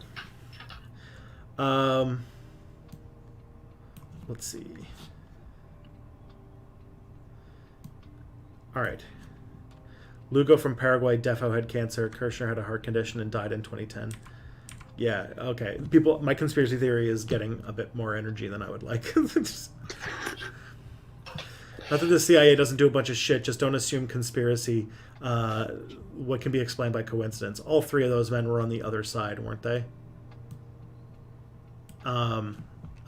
Let's see. All right. Lugo from Paraguay, defo had cancer. Kirshner had a heart condition and died in 2010. Yeah, okay. My conspiracy theory is getting a bit more energy than I would like. Not that the CIA doesn't do a bunch of shit, just don't assume conspiracy, what can be explained by coincidence. All three of those men were on the other side, weren't they? I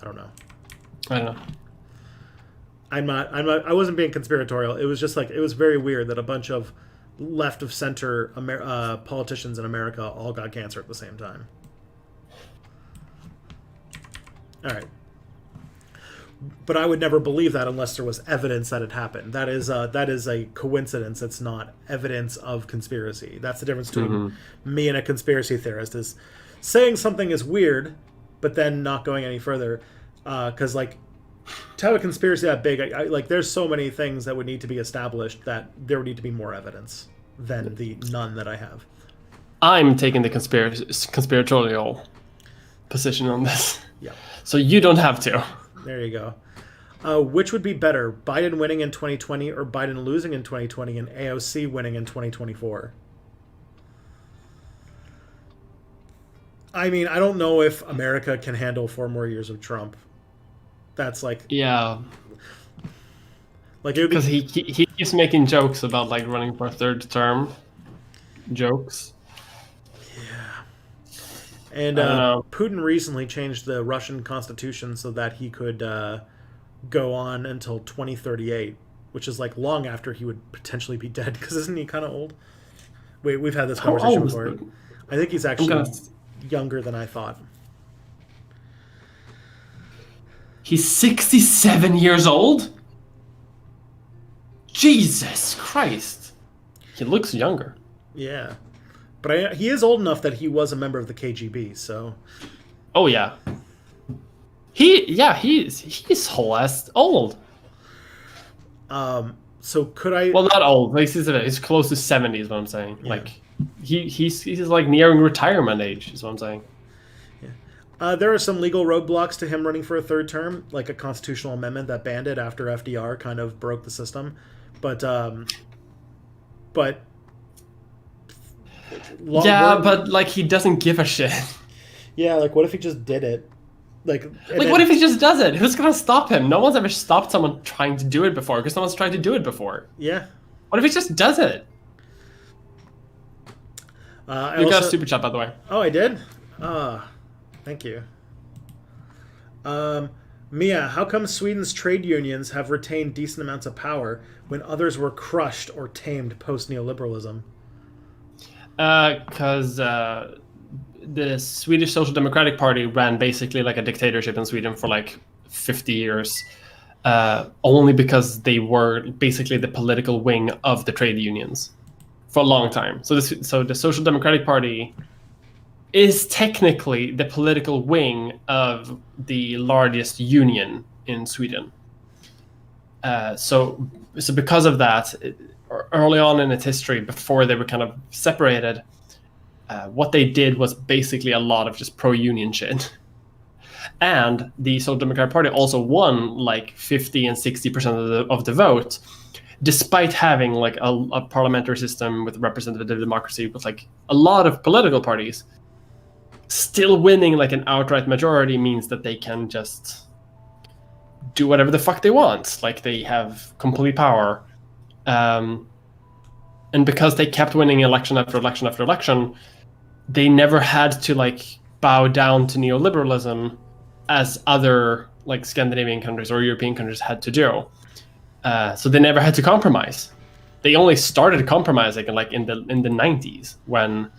don't know. I don't know. I wasn't being conspiratorial. It was just like, it was very weird that a bunch of left of center politicians in America all got cancer at the same time. All right. But I would never believe that unless there was evidence that it happened. That is a coincidence. It's not evidence of conspiracy. That's the difference between me and a conspiracy theorist, is saying something is weird, but then not going any further. Because, like, to have a conspiracy that big, like, there's so many things that would need to be established that there would need to be more evidence than the none that I have. I'm taking the conspiratorial position on this. Yeah. So you don't have to. There you go. Which would be better, Biden winning in 2020 or Biden losing in 2020 and AOC winning in 2024? I mean, I don't know if America can handle 4 more years of Trump. That's like... Yeah. Like, it would be... Because he keeps making jokes about, like, running for a 3rd term. Jokes. And Putin recently changed the Russian constitution so that he could go on until 2038, which is like long after he would potentially be dead, because isn't he kind of old? Wait, we've had this conversation before. I think he's actually younger than I thought. He's 67 years old? Jesus Christ. He looks younger. Yeah. But he is old enough that he was a member of the KGB, so... Oh, yeah. He's whole ass old. So could I... Well, not old. Like, he's close to 70 is what I'm saying. Yeah. Like, he's like nearing retirement age is what I'm saying. Yeah. There are some legal roadblocks to him running for a 3rd term, like a constitutional amendment that banned it after FDR kind of broke the system. But but like, he doesn't give a shit. Yeah, like, what if he just did it? What if he just does it? Who's gonna stop him? No one's ever stopped someone trying to do it before, because no one's tried to do it before. Yeah. What if he just does it? You got a super chat, by the way. Oh, I did? Thank you. Mia, how come Sweden's trade unions have retained decent amounts of power when others were crushed or tamed post neoliberalism? Because the Swedish Social Democratic Party ran basically like a dictatorship in Sweden for like 50 years, only because they were basically the political wing of the trade unions for a long time. So the Social Democratic Party is technically the political wing of the largest union in Sweden. So because of that, early on in its history, before they were kind of separated, what they did was basically a lot of just pro-union shit. And the Social Democratic Party also won like 50 and 60% of the vote, despite having like a parliamentary system with representative democracy with like a lot of political parties. Still winning like an outright majority means that they can just do whatever the fuck they want. Like they have complete power. And because they kept winning election after election after election, they never had to like bow down to neoliberalism as other like Scandinavian countries or European countries had to do. So they never had to compromise. They only started compromising like in the 90s when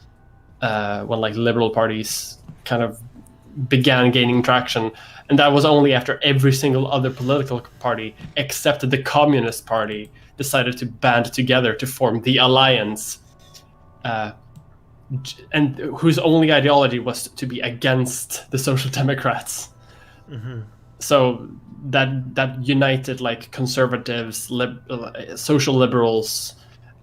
like liberal parties kind of began gaining traction, and that was only after every single other political party except the Communist Party decided to band together to form the Alliance, and whose only ideology was to be against the Social Democrats. Mm-hmm. So that united like conservatives, social liberals,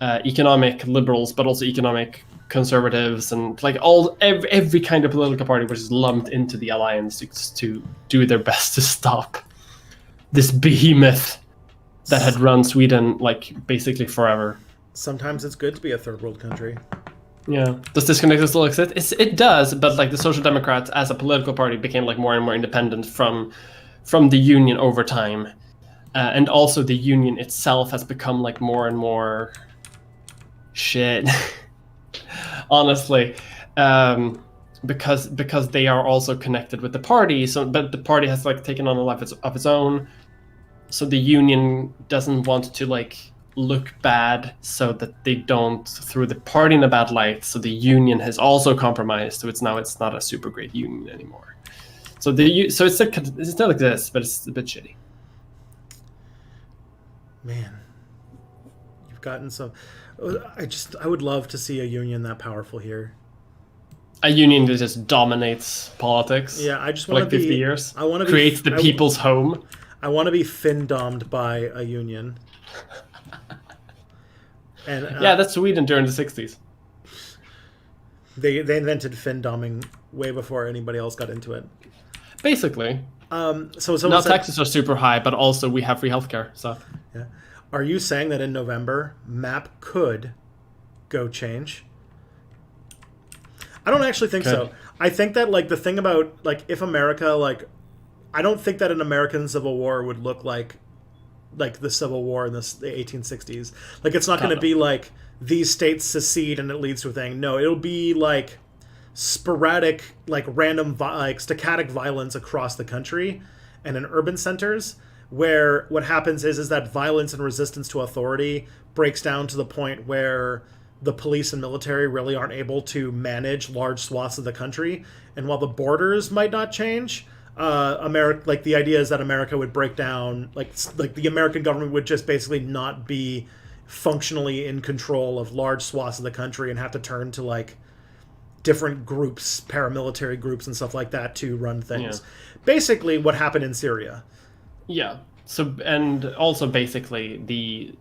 economic liberals, but also economic conservatives, and like every kind of political party was lumped into the alliance to do their best to stop this behemoth that had run Sweden like basically forever. Sometimes it's good to be a third world country. Yeah. Does this connection still exist? It does, but like the Social Democrats as a political party became like more and more independent from the union over time, and also the union itself has become like more and more shit. Honestly, because they are also connected with the party. So, but the party has like taken on a life of its own. So the union doesn't want to like look bad, so that they don't throw the party in a bad light. So the union has also compromised. So it's not a super great union anymore. So it still exists, but it's a bit shitty. Man, you've gotten some. I would love to see a union that powerful here. A union that just dominates politics. Yeah, I just for want like to 50 be. years. I want to creates the people's home. I want to be fin-domed by a union. And yeah, that's Sweden during the 60s. They invented fin-doming way before anybody else got into it. Basically. So now taxes are super high, but also we have free healthcare. So. Yeah. Are you saying that in November, MAP could go change? I don't actually think so. I think that like the thing about like if America like, I don't think that an American Civil War would look like the Civil War in the 1860s. Like it's not going to be like these states secede and it leads to a thing. No, it'll be like sporadic, like random, like stochastic violence across the country and in urban centers, where what happens is that violence and resistance to authority breaks down to the point where the police and military really aren't able to manage large swaths of the country. And while the borders might not change, America, like the idea is that America would break down, like the American government would just basically not be functionally in control of large swaths of the country and have to turn to like different groups, paramilitary groups and stuff like that to run things. Yeah. Basically what happened in Syria. Yeah. So, and also basically the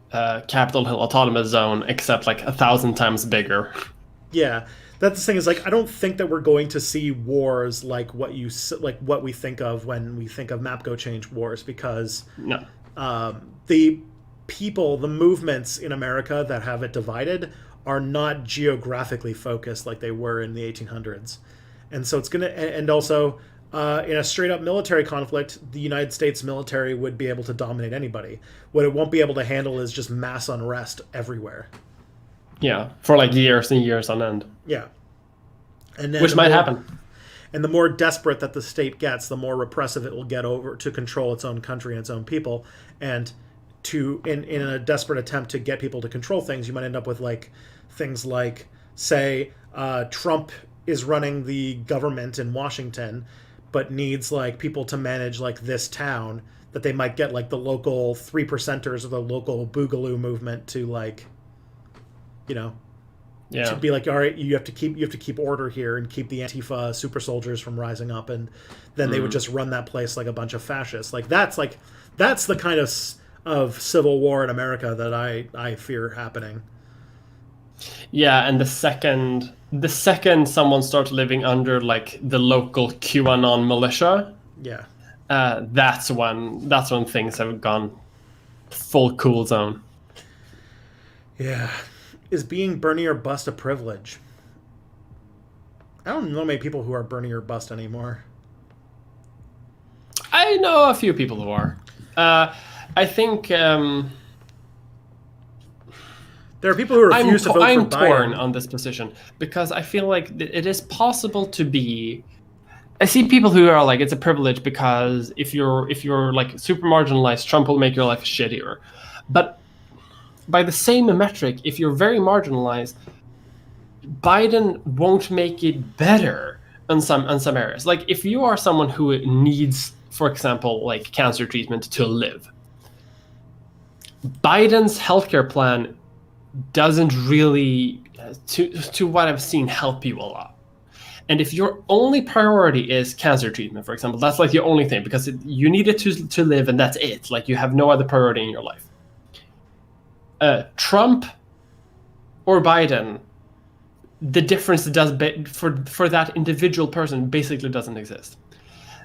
Capitol Hill Autonomous Zone, except like 1,000 times bigger. Yeah. That's the thing is like, I don't think that we're going to see wars like what we think of when we think of map go change wars, because no. The people, the movements in America that have it divided are not geographically focused like they were in the 1800s. And so it's going to, and also in a straight up military conflict, the United States military would be able to dominate anybody. What it won't be able to handle is just mass unrest everywhere. Yeah, for like years and years on end. Yeah. And then which might happen. And the more desperate that the state gets, the more repressive it will get over to control its own country and its own people. And in a desperate attempt to get people to control things, you might end up with like things like, say, Trump is running the government in Washington, but needs like people to manage like this town, that they might get like the local 3%ers or the local Boogaloo movement to like, you know, to be like, all right, you have to keep order here and keep the Antifa super soldiers from rising up, and then they would just run that place like a bunch of fascists. That's the kind of civil war in America that I fear happening. Yeah, and the second someone starts living under like the local QAnon militia, yeah, that's when things have gone full cool zone. Yeah. Is being Bernie or bust a privilege? I don't know many people who are Bernie or bust anymore. I know a few people who are. I think there are people who refuse to vote for Biden. I'm torn on this position because I feel like it is possible to be. I see people who are like, it's a privilege because if you're like super marginalized, Trump will make your life shittier. But by the same metric, if you're very marginalized, Biden won't make it better in some areas. Like if you are someone who needs, for example, like cancer treatment to live, Biden's healthcare plan doesn't really, to what I've seen, help you a lot. And if your only priority is cancer treatment, for example, that's like your only thing because you need it to live and that's it. Like you have no other priority in your life. Trump or Biden, the difference for that individual person basically doesn't exist.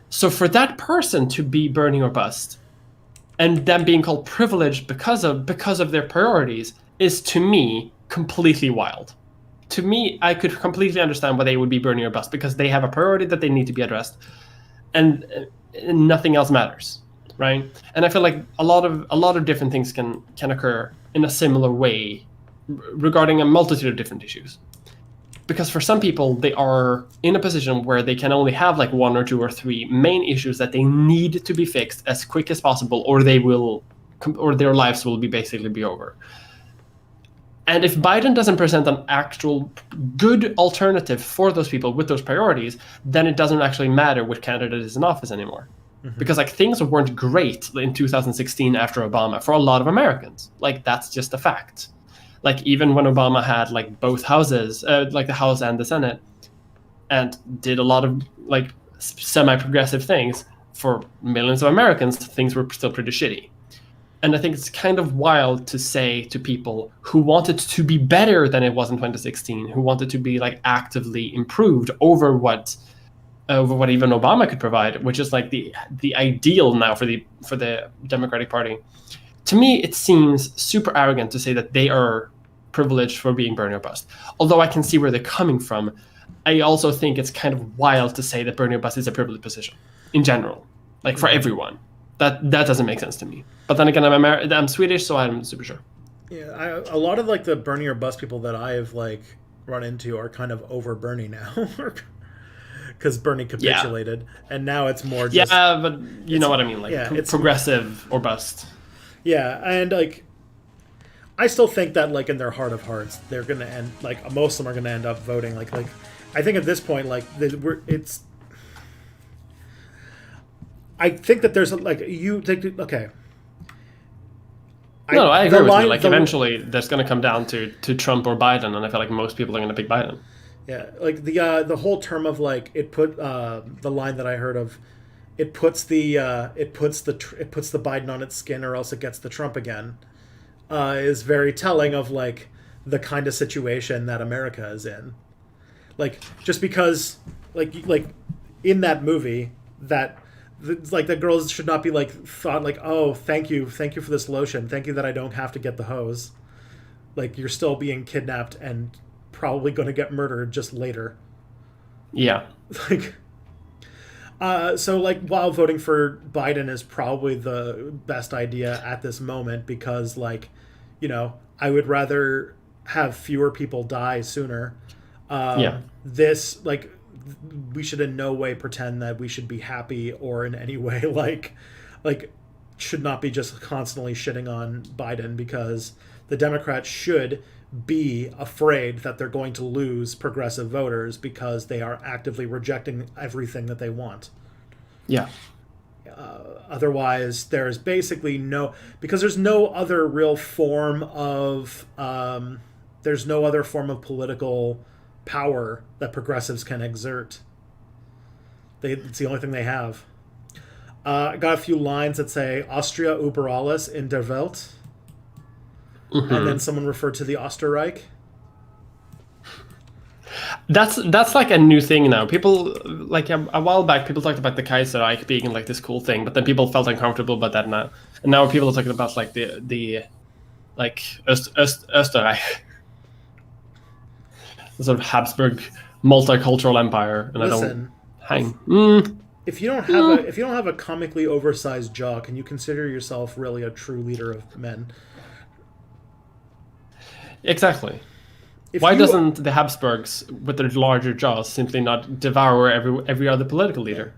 So for that person to be Bernie or bust, and them being called privileged because of their priorities, is to me completely wild. To me, I could completely understand why they would be Bernie or bust because they have a priority that they need to be addressed, and nothing else matters, right? And I feel like a lot of different things can occur in a similar way regarding a multitude of different issues. Because for some people, they are in a position where they can only have like one or two or three main issues that they need to be fixed as quick as possible, or their lives will basically be over. And if Biden doesn't present an actual good alternative for those people with those priorities, then it doesn't actually matter which candidate is in office anymore. Mm-hmm. Because like things weren't great in 2016 after Obama for a lot of Americans. Like that's just a fact. Like even when Obama had like both houses, like the House and the Senate, and did a lot of like semi-progressive things for millions of Americans, things were still pretty shitty. And I think it's kind of wild to say to people who wanted to be better than it was in 2016, who wanted to be like actively improved over what even Obama could provide, which is like the ideal now for the Democratic Party. To me, it seems super arrogant to say that they are privileged for being Bernie or bust. Although I can see where they're coming from, I also think it's kind of wild to say that Bernie or bust is a privileged position in general, like for everyone. That doesn't make sense to me. But then again, I'm Swedish, so I'm super sure. Yeah, a lot of like the Bernie or bust people that I've like run into are kind of over Bernie now, because Bernie capitulated, and now it's more just but you know what I mean, like it's progressive or bust. Yeah, and like I still think that like in their heart of hearts, they're gonna end like most of them are gonna end up voting like I think at this point like I think that there's like you think okay. I agree with you. Like eventually, there's going to come down to Trump or Biden, and I feel like most people are going to pick Biden. Yeah, like the whole term of like it put the line that I heard of, it puts the Biden on its skin, or else it gets the Trump again, is very telling of like the kind of situation that America is in. Like just because like in that movie that. Like the girls should not be like thought like, oh, thank you for this lotion, thank you that I don't have to get the hose. Like you're still being kidnapped and probably going to get murdered just later. Yeah. Like so like while voting for Biden is probably the best idea at this moment, because like, you know, I would rather have fewer people die sooner. This like we should in no way pretend that we should be happy or in any way like should not be just constantly shitting on Biden, because the Democrats should be afraid that they're going to lose progressive voters because they are actively rejecting everything that they want. Yeah. Otherwise, there's basically because there's no other real form of political power that progressives can exert. It's the only thing they have. I got a few lines that say Austria über alles in der Welt, and then someone referred to the Österreich. That's like a new thing now. People, like a while back, people talked about the Kaiserreich being like this cool thing, but then people felt uncomfortable about that now. And now people are talking about like the like Österreich, the sort of Habsburg multicultural empire. And Listen, I don't hang. If you don't have a comically oversized jaw, can you consider yourself really a true leader of men? Exactly. Why doesn't the Habsburgs, with their larger jaws, simply not devour every other political leader?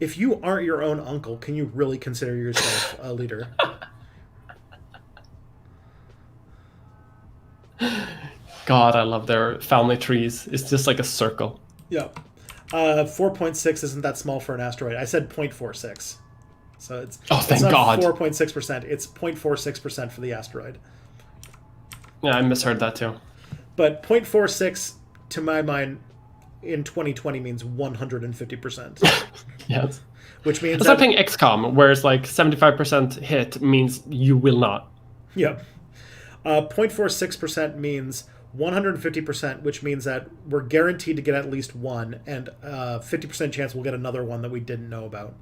If you aren't your own uncle, can you really consider yourself a leader? God, I love their family trees. It's just like a circle. Yeah. 4.6 isn't that small for an asteroid. I said 0.46. So it's thank God. 4.6%. It's 0.46% for the asteroid. Yeah, I misheard that too. But 0.46, to my mind, in 2020 means 150%. Yes. Which means it's like playing XCOM, where it's like 75% hit means you will not. Yeah. 0.46% means 150%, which means that we're guaranteed to get at least one, and 50% chance we'll get another one that we didn't know about.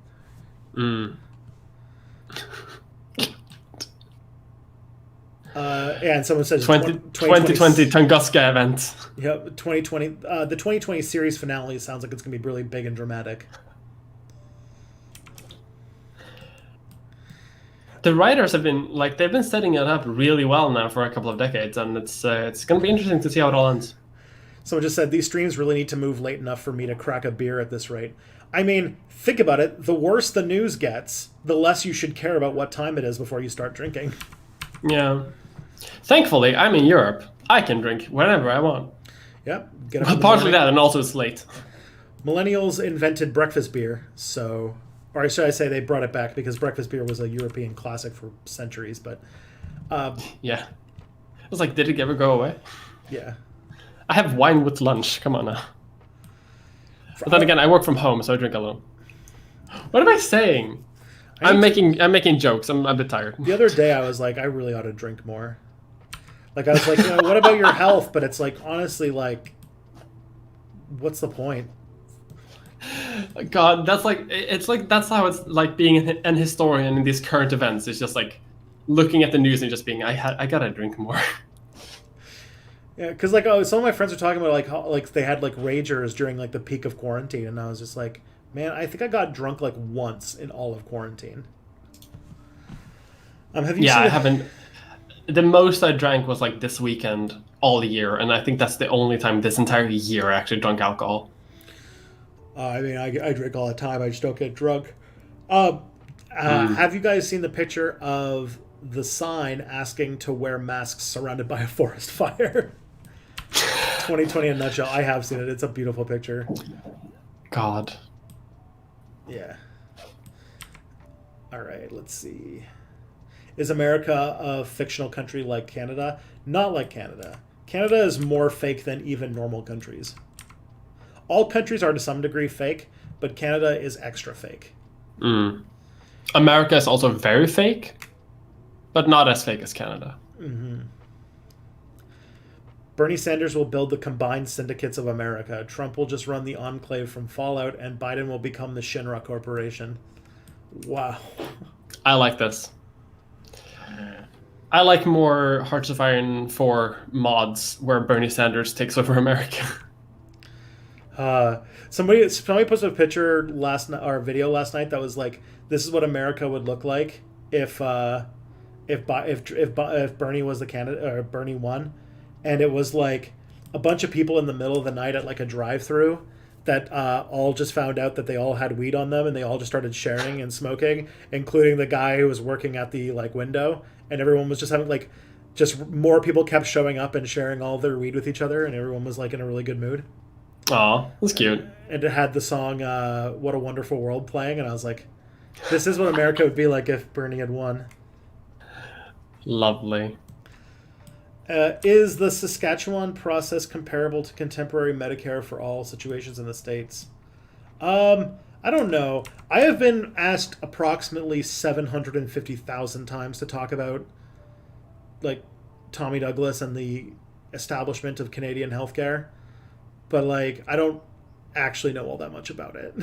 And someone says 2020 Tunguska event. Yep, 2020. The 2020 series finale sounds like it's going to be really big and dramatic. The writers have been they've been setting it up really well now for a couple of decades, and it's going to be interesting to see how it all ends. Someone just said these streams really need to move late enough for me to crack a beer at this rate. I mean, think about it. The worse the news gets, the less you should care about what time it is before you start drinking. Yeah. Thankfully, I'm in Europe. I can drink whenever I want. Yep. Partly that, and also it's late. Millennials invented breakfast beer, so... Or should I say they brought it back, because breakfast beer was a European classic for centuries, but... yeah. I was like, did it ever go away? Yeah. I have wine with lunch. Come on now. But then again, I work from home, so I drink alone. What am I saying? I'm making jokes. I'm a bit tired. The other day I was like, I really ought to drink more. Like, I was like, what about your health? But it's like, honestly, like, what's the point? God, that's that's how it's like being an historian in these current events. It's just like looking at the news and just being, I gotta drink more. Yeah, because some of my friends were talking about how they had ragers during the peak of quarantine, and I was just like, man, I think I got drunk once in all of quarantine. I haven't. The most I drank was this weekend all year, and I think that's the only time this entire year I actually drank alcohol. I mean, I drink all the time. I just don't get drunk. Have you guys seen the picture of the sign asking to wear masks surrounded by a forest fire? 2020 in a nutshell. I have seen it. It's a beautiful picture. God. Yeah. All right, let's see. Is America a fictional country like Canada? Not like Canada. Canada is more fake than even normal countries. All countries are to some degree fake, but Canada is extra fake. America is also very fake, but not as fake as Canada. Mm-hmm. Bernie Sanders will build the combined syndicates of America. Trump will just run the enclave from Fallout, and Biden will become the Shinra Corporation. Wow. I like this. I like more Hearts of Iron 4 mods where Bernie Sanders takes over America. Somebody posted a picture or video last night that was like, this is what America would look like if Bernie was the candidate, or Bernie won, and it was like a bunch of people in the middle of the night at a drive-through, that all just found out that they all had weed on them, and they all just started sharing and smoking, including the guy who was working at the like window, and everyone was just having like just more people kept showing up and sharing all their weed with each other, and everyone was like in a really good mood. Aw, that's cute. And it had the song "What a Wonderful World" playing, and I was like, this is what America would be like if Bernie had won. Lovely. Is the Saskatchewan process comparable to contemporary Medicare for all situations in the States? I don't know. I have been asked approximately 750,000 times to talk about like Tommy Douglas and the establishment of Canadian healthcare, but like I don't actually know all that much about it.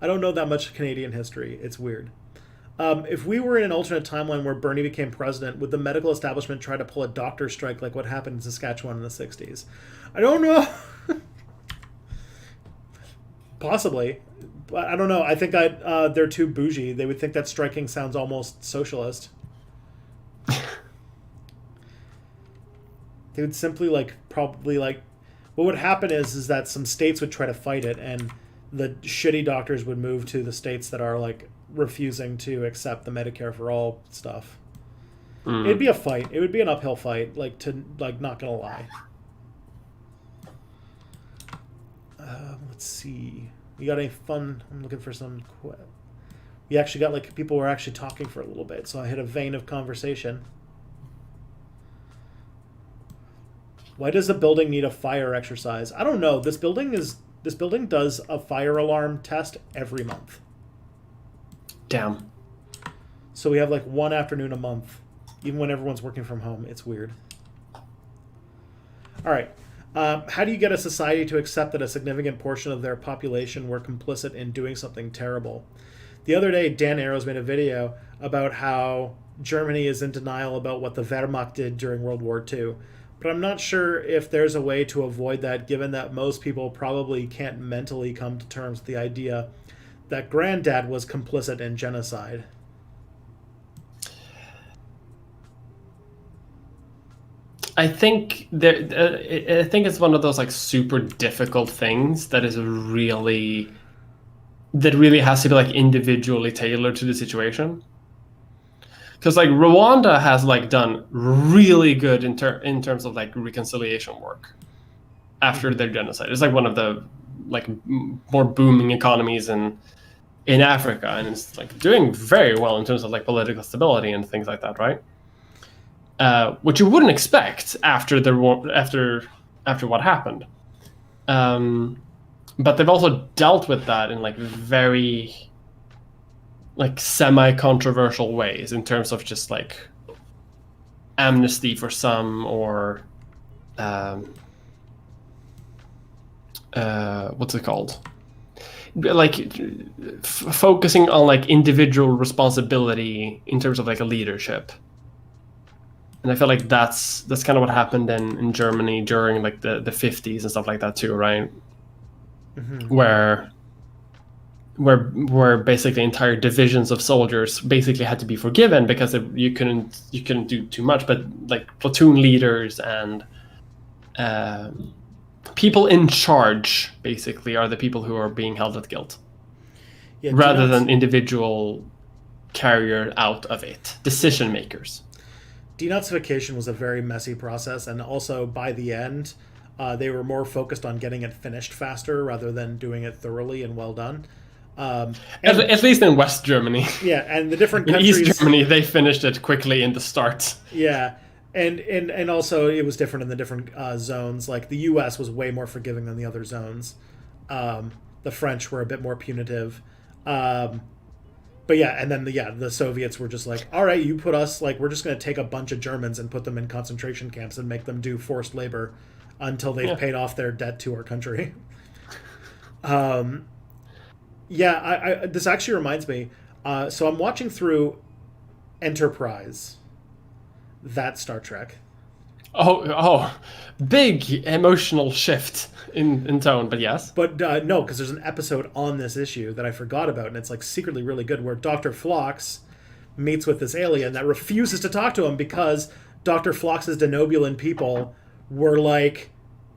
I don't know that much Canadian history. It's weird. If we were in an alternate timeline where Bernie became president, would the medical establishment try to pull a doctor strike like what happened in Saskatchewan in the 60s? I don't know. Possibly. But I don't know. I think they're too bougie. They would think that striking sounds almost socialist. They would simply probably what would happen is that some states would try to fight it, and the shitty doctors would move to the states that are like refusing to accept the Medicare for all stuff. It'd be a fight. It would be an uphill fight, not gonna lie. Let's see. You got any fun? I'm looking for some. We actually got people were actually talking for a little bit, so I hit a vein of conversation. Why does the building need a fire exercise? I don't know. This building does a fire alarm test every month. Damn. So we have one afternoon a month, even when everyone's working from home. It's weird. All right. How do you get a society to accept that a significant portion of their population were complicit in doing something terrible? The other day, Dan Arrows made a video about how Germany is in denial about what the Wehrmacht did during World War II. But I'm not sure if there's a way to avoid that, given that most people probably can't mentally come to terms with the idea that Granddad was complicit in genocide. I think it's one of those super difficult things that really has to be individually tailored to the situation. Because Rwanda has done really good in terms of reconciliation work after their genocide. It's one of the more booming economies in Africa, and it's doing very well in terms of political stability and things like that, right? Which you wouldn't expect after what happened. But they've also dealt with that in very semi-controversial ways in terms of just amnesty for some, or what's it called? Focusing on individual responsibility in terms of a leadership. And I feel that's kind of what happened in Germany during the 50s and stuff like that too, right? Mm-hmm. Where basically entire divisions of soldiers basically had to be forgiven because you couldn't do too much, but platoon leaders and people in charge basically are the people who are being held at guilt, rather than individual carrier out of it, decision makers. Denazification was a very messy process, and also by the end, they were more focused on getting it finished faster rather than doing it thoroughly and well done. At least in West Germany. Yeah, and the different countries... In East Germany, they finished it quickly in the start. Yeah, and also it was different in the different zones. The U.S. was way more forgiving than the other zones. The French were a bit more punitive. But yeah, and then the Soviets were just all right, you put us, we're just going to take a bunch of Germans and put them in concentration camps and make them do forced labor until they've paid off their debt to our country. Yeah, this actually reminds me. So I'm watching through Enterprise, that Star Trek. Oh, big emotional shift in tone, but yes. But no, because there's an episode on this issue that I forgot about, and it's secretly really good, where Dr. Phlox meets with this alien that refuses to talk to him because Dr. Phlox's Denobulan people were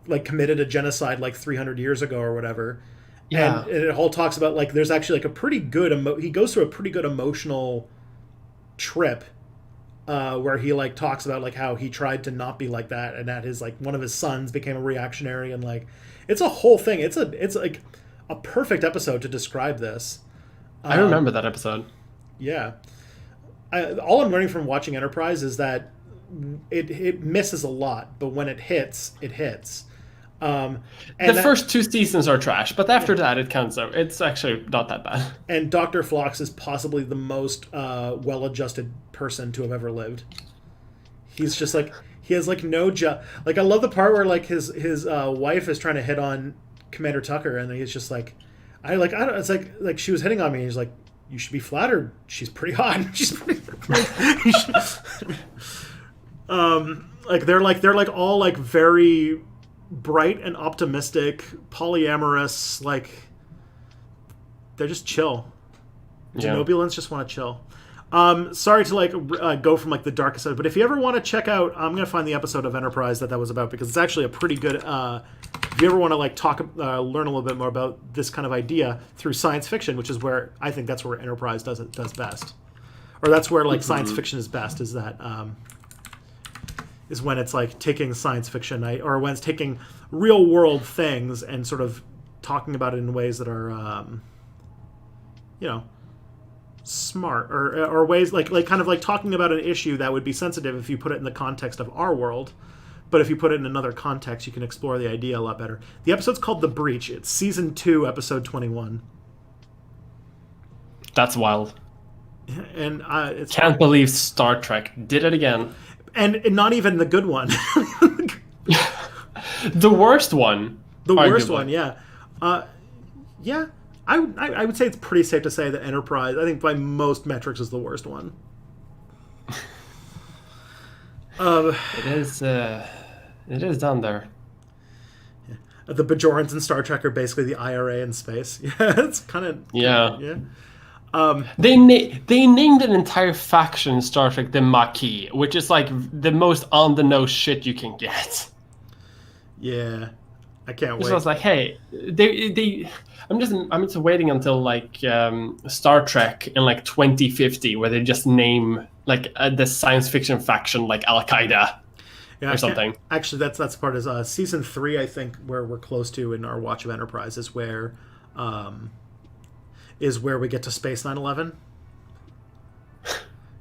like committed a genocide like 300 years ago or whatever. Yeah. And it all talks about like there's actually like a pretty good he goes through a pretty good emotional trip where he like talks about like how he tried to not be like that, and that his like one of his sons became a reactionary, and like it's a whole thing. It's like a perfect episode to describe this. I remember that episode. Yeah. All I'm learning from watching Enterprise is that it misses a lot, but when it hits, it hits. And the first 2 seasons are trash, but after that, it counts out. It's actually not that bad. And Dr. Phlox is possibly the most well-adjusted person to have ever lived. He's just like, he has like no job. Like, I love the part where like his wife is trying to hit on Commander Tucker, and he's just like, I don't. It's like she was hitting on me, and he's like, you should be flattered. She's pretty hot. She's pretty. Like they're like all like very bright and optimistic, polyamorous. Like they're just chill. Genobulans just want to chill. Sorry to like go from like the darkest side, but if you ever want to check out, I'm gonna find the episode of Enterprise that was about, because it's actually a pretty good. If you ever want to like learn a little bit more about this kind of idea through science fiction, which is where I think that's where Enterprise does best, or that's where like science fiction is best. Is that is when it's like taking science fiction, or when it's taking real world things and sort of talking about it in ways that are, smart, or ways like kind of like talking about an issue that would be sensitive if you put it in the context of our world. But if you put it in another context, you can explore the idea a lot better. The episode's called The Breach. It's season 2, episode 21. That's wild. And it's can't believe Star Trek did it again. And not even the good one. The worst one. The worst one, yeah. Yeah. I would say it's pretty safe to say that Enterprise, I think by most metrics, is the worst one. It is down there. Yeah. The Bajorans in Star Trek are basically the IRA in space. Yeah, it's kind of... Yeah. Yeah. They named an entire faction in Star Trek the Maquis, which is like the most on-the-nose shit you can get. Yeah. I can't wait. So I was like, hey, I'm just waiting until like Star Trek in like 2050, where they just name like the science fiction faction like Al Qaeda or something. Actually, that's part of season 3. I think where we're close to in our watch of Enterprise is where we get to space 9/11.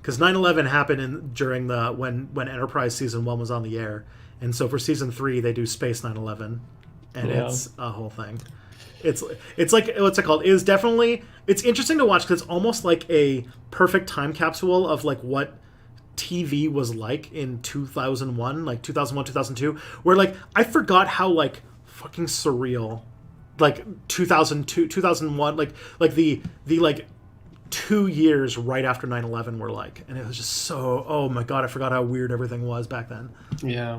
Because 9/11 happened during when Enterprise season 1 was on the air, and so for season 3 they do space 9/11. And it's a whole thing. It's like, what's it called? It's interesting to watch because it's almost like a perfect time capsule of like what TV was like in 2001, like 2001, 2002, where like I forgot how like fucking surreal like 2002, 2001, like the like 2 years right after 9/11 were like, and it was just so, oh my god, I forgot how weird everything was back then. Yeah.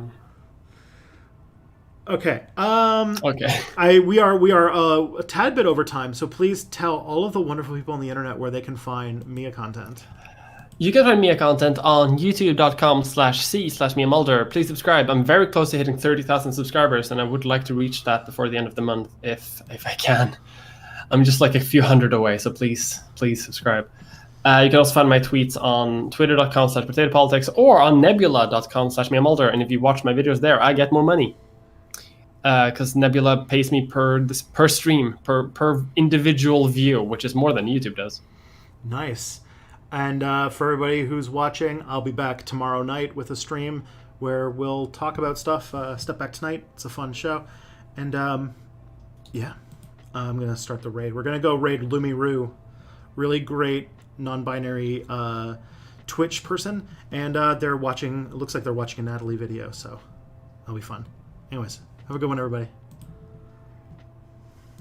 Okay. Okay. We are a tad bit over time, so please tell all of the wonderful people on the internet where they can find Mia content. You can find Mia content on youtube.com/c/Mia Mulder. Please subscribe. I'm very close to hitting 30,000 subscribers, and I would like to reach that before the end of the month if I can. I'm just like a few hundred away, so please subscribe. You can also find my tweets on twitter.com/potatopolitics or on nebula.com/Mia Mulder. And if you watch my videos there, I get more money. Because Nebula pays me per stream, per individual view, which is more than YouTube does. Nice. And for everybody who's watching, I'll be back tomorrow night with a stream where we'll talk about stuff. Step Back Tonight. It's a fun show. And yeah, I'm going to start the raid. We're going to go raid Lumiru. Really great non-binary Twitch person. And it looks like they're watching a Natalie video, so that'll be fun. Anyways. Have a good one, everybody.